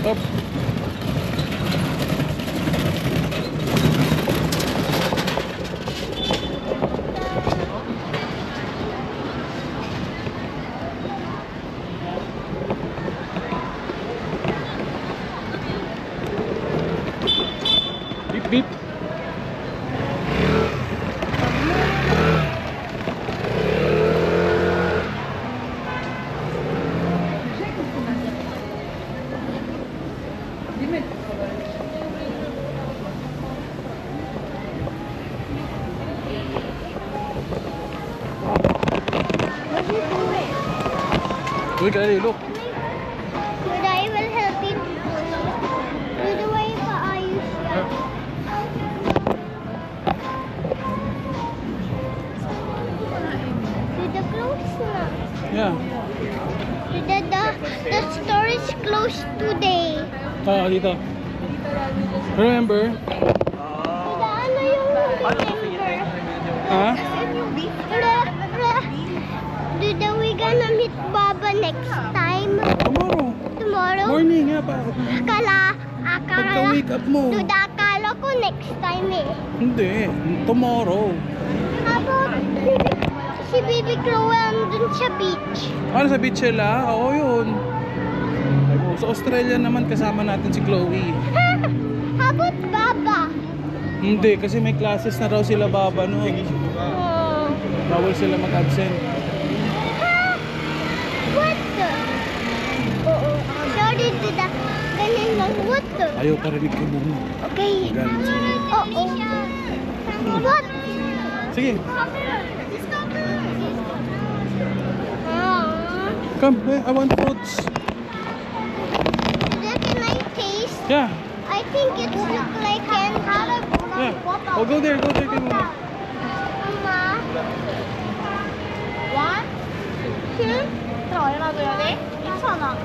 Up. Beep beep. Look at it, look. But I will help you. Do way paayos yan. The close na. Yeah. The store is closed today. Ah, dito. Remember? Ano yung remember? Ha? Do we gonna meet Baba next time? Tomorrow. Tomorrow? Morning, yeah pa. Akala Pagka-wake up mo. akala ko next time eh. Hindi. Tomorrow. Habang si Baby Chloe andun sa beach. Ano sa beach sila? Oo, yun. Oh, sa Australia naman kasama natin si Chloe. Habang Baba. Hindi, kasi may classes na raw sila baba no. Oh. Bawal sila mag-absent. What the? Oo. Sorry to the ganun lang. What the? Ayaw parinig ko muna. Okay. Magalit sila. Oo. What? Sige, Ah. come. I want fruits. Can I taste? Yeah, I think it looks like candy. yeah. Oh, go there kayo muna. Mama. One, two. 얼마 줘야 돼? 2,000원.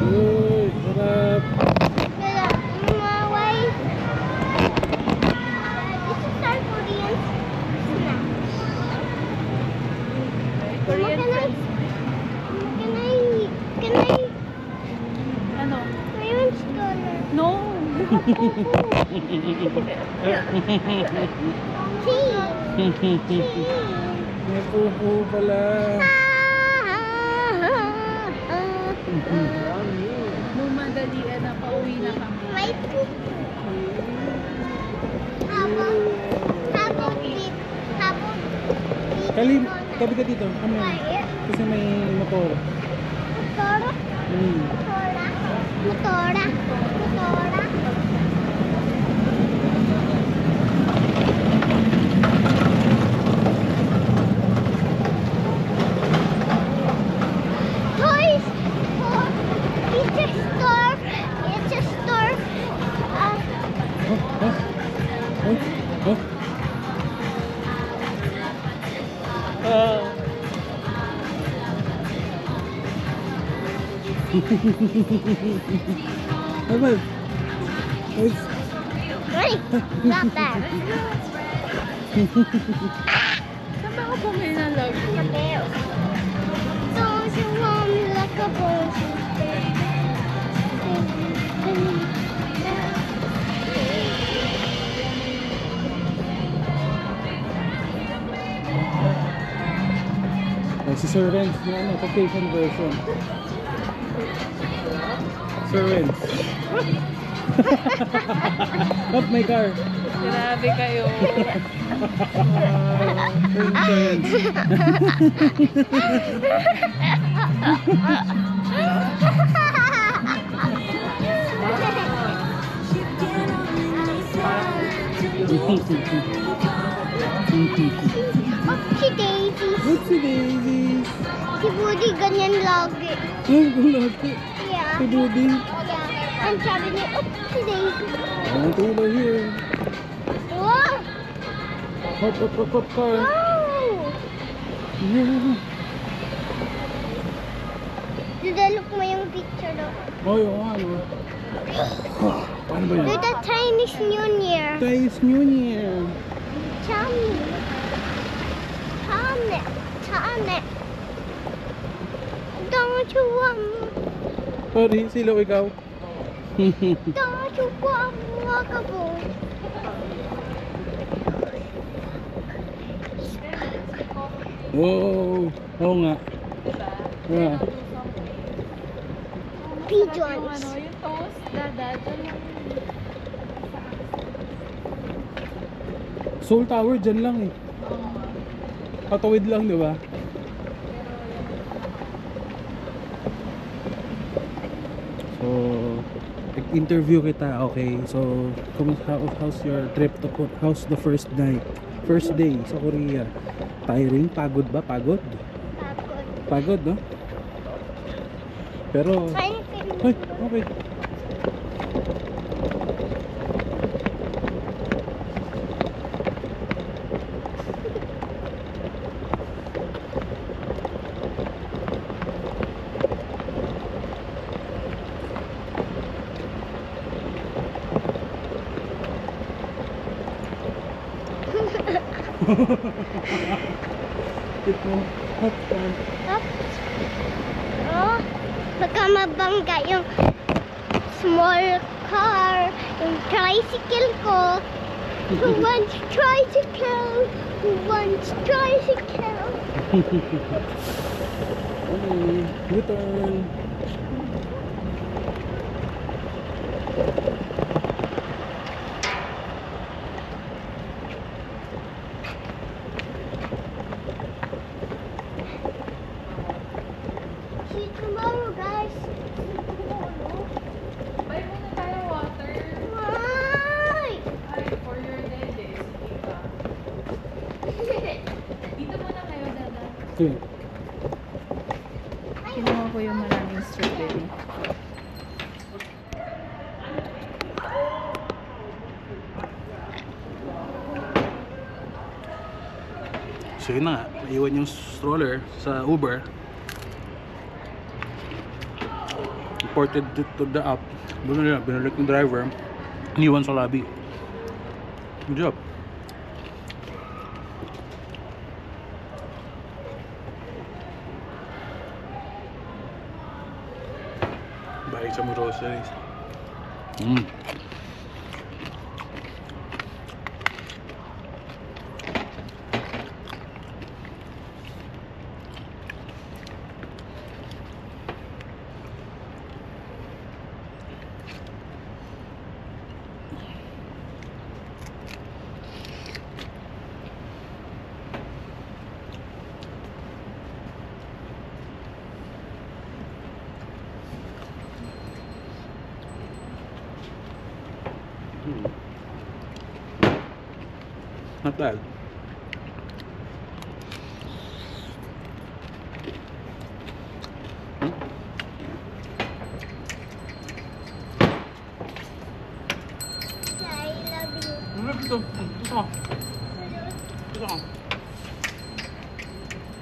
Uy, sarap. Ano? No. May pupo pala. Nung madalian na, pauwi na kami. May poop. Habang beep. Kalim, tabi ka dito. Come on. Kasi may motor. Motora? Hmm. Motora? Toys! It's a store. Oh. Ah. Apa? Right, not that. Saan ba ako bumili ng lago? Don't you want me like a boy? Si Sir Renz na ano, vacation version. Sir Renz. Up my car. Grabe kayo. Sir Renz. Oopsie daisy. Oopsie daisy. Si Woody ganyan lagi. Ay, ang laki. Yeah. Si Buddy. Yeah. And sabi niya, oops, si Daisy. Ang tulay here. Wow! Hop, hop, hop, hop, car. Wow! Yeah. Dudalok mo yung picture daw. Ay, oo nga, no? Paano ba yun? Do the Chinese New Year. Chinese New Year. Chame. Chame. Chame. Don't you want me? Sorry, silaw ikaw. Don't you want me? Walkable. Wow. Oo nga. Yeah. Pigeons. Yung toast, dada. Seoul Tower, dyan lang eh. Patawid lang, di ba? So, interview kita, okay. So, how's your trip to how's the first night? First day sa Korea. Tiring? Pagod ba? Pagod? Pagod, no? Pero, Fine. ay, okay. Ito, hot pan. Oops. Oh, baka mabangga yung small car, yung tricycle ko. Who wants tricycle? Who wants tricycle? Okay, U-turn. See you tomorrow, guys. Buy muna tayo water. Why? Ay, for your dede. Sige ka. Dito muna kayo, dada. Okay. Kinuha ko yung maraming strawberry. So yun na nga, naiwan yung stroller sa Uber. Reported to the app. Binalik ng driver. Iniwan sa lobby. Good job. Balik sa mga groceries. Not bad. I love you. Ito. Ito. Ito.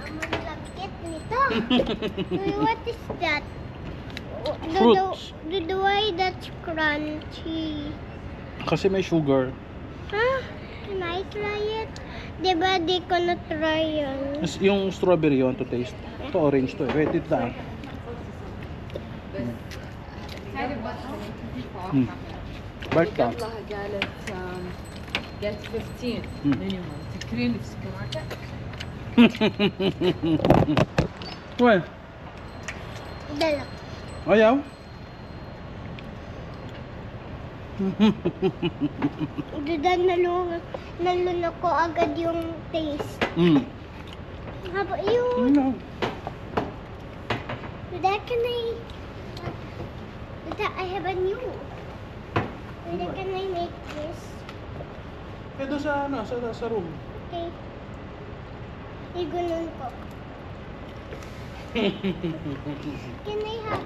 Ang malagkit nito. What is that? Fruits. The way that's crunchy. Kasi may sugar. Huh? Can I try it? Diba di ko na-try yun? Yung strawberry you want to taste. Ito orange to eh. Wait, ito tayo. Bite ka. Get 15 minimum. The cream is supermarket. Well, Dala. ayaw. Duda nalun ko agad yung taste. How about you? No. Duda, can I... Duda, I have a new. Duda, can I make this? Eh, doon sa, ano, sa room. Okay. Igunon ko. Can I have?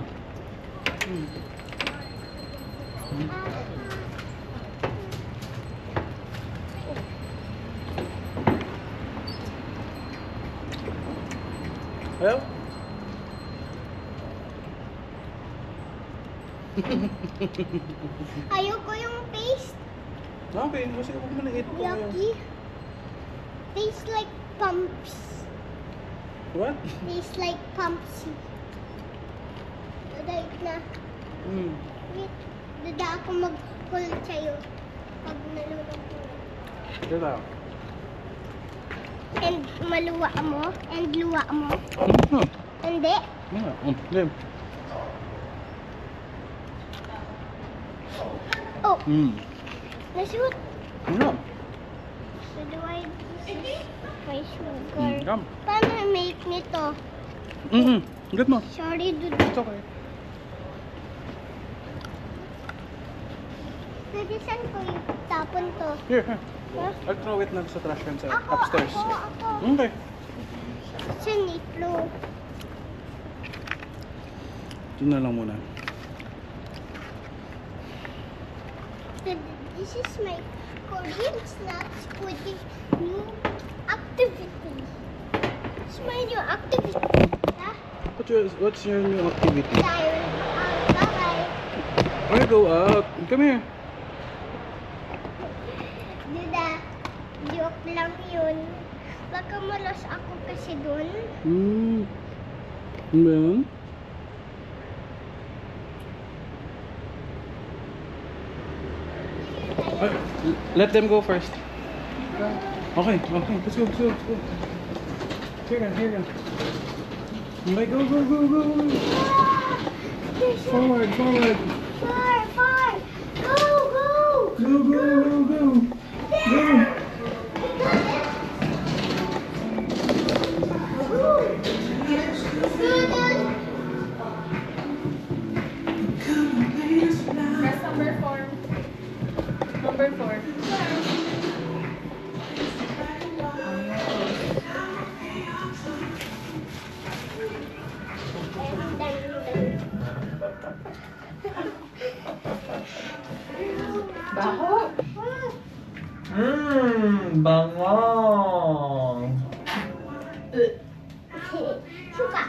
Well, Ayoko yung taste. okay. Kasi huwag mo na-eat ko ngayon. Yucky. Tastes like pumps. What? Tastes like pumpsy. Like na. Mm. Wait. Dada ako mag-hold sa'yo. Pag nalulog mo. Get out. And maluwa mo. And luwa mo. Mm. Hindi. Yeah. Game. Oh. Mm. Nashoot. Yeah. So do I my sugar? Yum. Paano make nito? Mm-hmm. Get mo. Sorry, dude. It's okay. Pwede saan ko itapon to? Here, here. Huh? I'll throw it na sa trash can sa Ako, upstairs. ako. Okay. Saan itlo? Ito na lang muna. This is my Korean snacks with the new activity. It's my new activity. Huh? What's your new activity? Bye. I go out. Come here. Duda, joke lang yun. Baka malos ako kasi dun. Hmm. Ano ba yun? Let them go first. Okay, let's go. Here ka. Okay, go. Forward. Far. Go. Go. Press number 4. Number 4. Baho. Bango! Suka.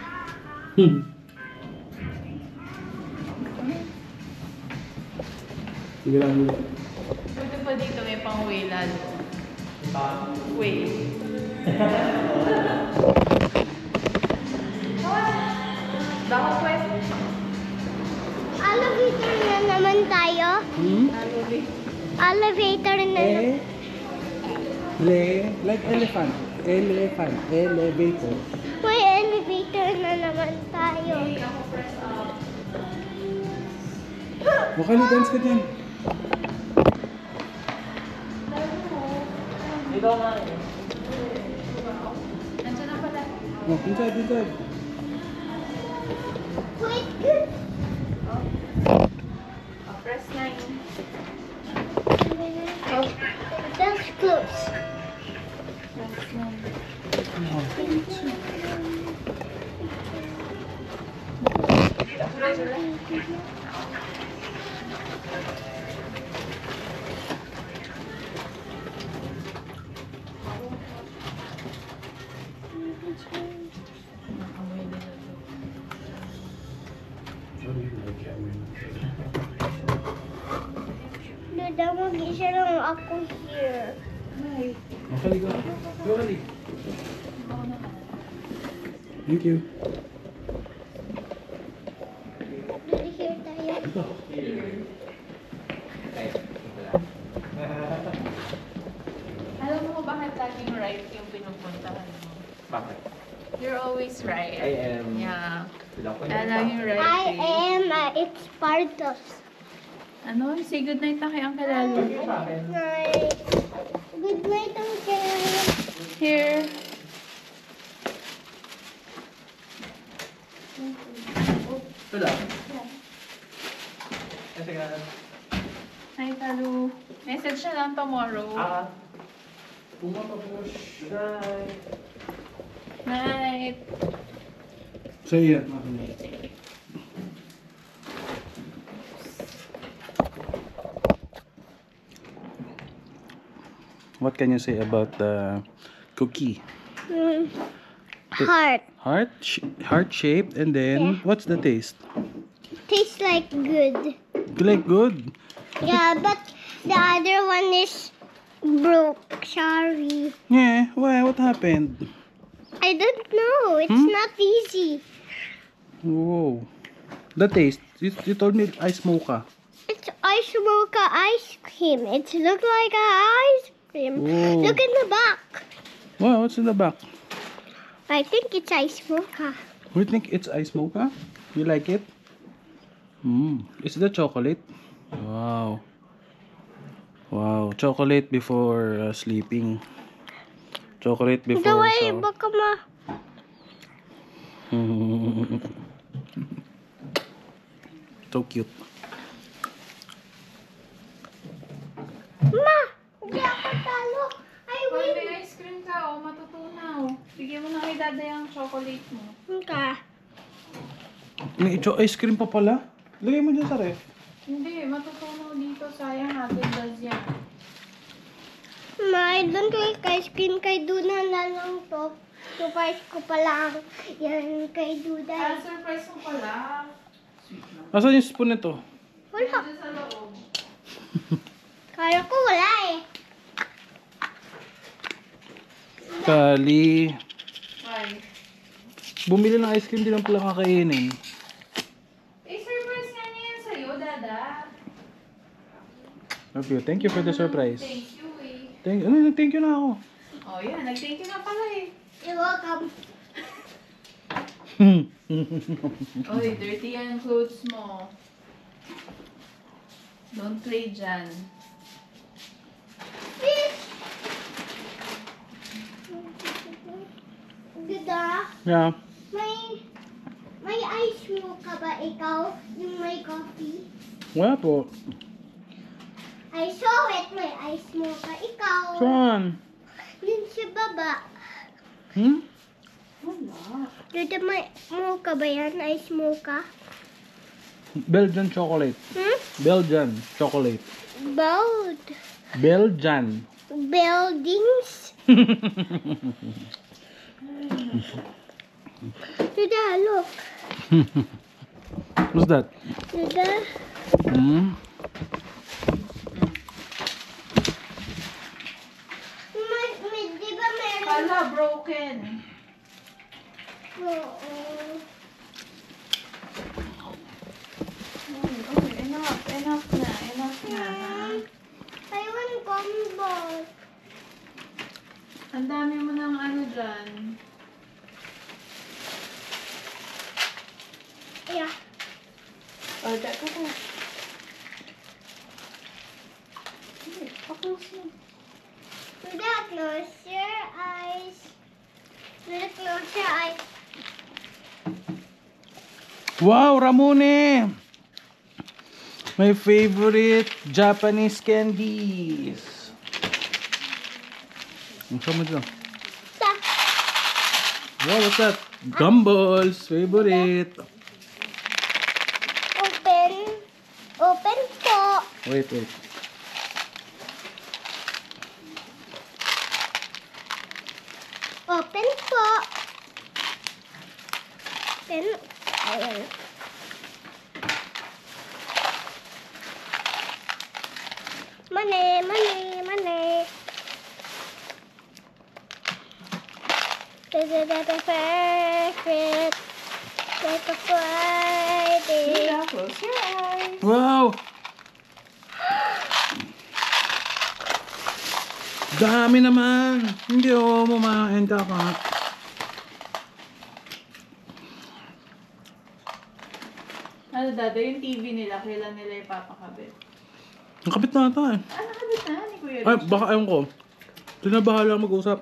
Sige lang. Buti pa dito may pang-way lalo. Way. Baho pues. Elevator na naman tayo. Elevator na naman. Like elephant. Elevator. May elevator na naman tayo. Makali dance ka dyan. Ikaw nga eh. Nandiyan na pala. Oh, inside. Wait, good. Press 9. Oh, that's close. Press 9. Dada, mag-isa lang ako here. Makali go. Go, Ali. Thank you. Dada, here tayo. Alam mo bakit laging right yung pinupuntahan mo? Bakit? You're always right. I am. Yeah. Sila ko Laging right. I eh. am it's Spartus. Ano? Say good night na kay Uncle Lalo. Night. Good night, Uncle. Here. Ito lang. Kasi nga. Hi, Talu. Message na lang tomorrow. Pumapapos. Bye. Night. Say it. What can you say about the cookie? Heart. Heart shaped, and then Yeah. what's the taste? Tastes like good. Like good. Yeah, but the other one is broke. Sorry. Yeah. Why? What happened? I don't know. It's not easy. Whoa. The taste. You told me ice mocha. It's ice mocha ice cream. It looks like an ice cream. Whoa. Look in the back. Wow. What's in the back? I think it's ice mocha. You think it's ice mocha? You like it? Is the chocolate? Wow. Wow. Chocolate before sleeping. Chocolate before. Gaway, baka ma. So cute. Ma! Hindi ako talo. I Hoy, win. may ice cream ka, oh, matutunaw. Bigyan mo na kay Dada yung chocolate mo. Okay. May ice cream pa pala? Lagay mo dyan sa ref. Hindi, matutunaw dito. Sayang, hagod yan. Ma, I don't like ice cream kay Duna na lang to. Surprise ko pa lang. Yan kay Duda. Surprise mo pala. Asan yung spoon nito? Wala. Dito sa loob. Kaya ko wala eh. Kali. Why? Bumili ng ice cream, di lang pala kakainin. Surprise nga niya yan sa'yo, Dada. Okay, thank you for the surprise. Thank you, eh. Thank you na ako. Oh, yan. Nag-thank you na pala, eh. You're welcome. Oy, dirty yan clothes mo. Don't play dyan. Duda, Yeah. may ice mo ka ba ikaw? Yung may coffee? Wala po. I saw it, may ice mo ka ikaw. Saan? Yun sa baba. Duda, may mocha ba yan? Ice mocha? Belgian chocolate. Belgian chocolate. Bold. Belgian. Buildings. Duda, look. What's that? Duda. Di ba meron? Hala, broken. Oo. Okay, enough. Enough na. Enough na. I want combo. Ang dami mo ng ano dyan. Yeah. Oh, teka ko. Hindi, pa-close mo. Duda, close your eyes. Duda, close your eyes. Wow, Ramune! My favorite Japanese candies. Ang sama dyan. Ta. Wow, what's that? Gumballs, favorite. Open. Open po. Wait. Open po. Open. Ayan. Money. This is the perfect. Like a Friday. Duda, close your eyes. Wow! Dami naman! Hindi mamahain ka ka. Ano, Dada, yung TV nila, kailan nila ipapakabit? Nakabit na ata eh. Ah, nakabit na ni Kuya Ay, Rich. baka ayaw ko. Sino na bahala mag-usap?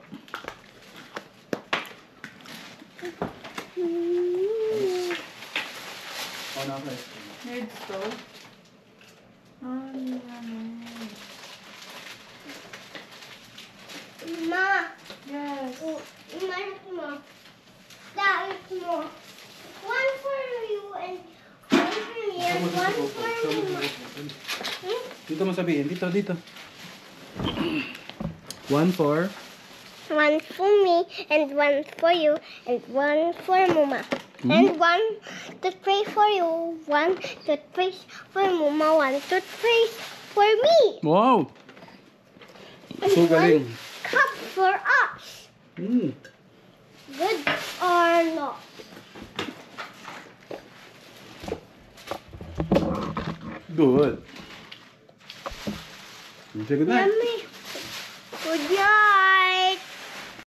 Nerd stove? Ah, yan. Ma. Yes. Imanit mo. Dait mo. One for Mama. Dito mo sabihin. Dito. One for... One for me, and one for you, and one for Mama. And one toothpaste for you, one toothpaste for Mama, one toothpaste for me. Wow! And So galing. one cup for us. Mm. Good or not? Good. Say good night. Yummy. Good night.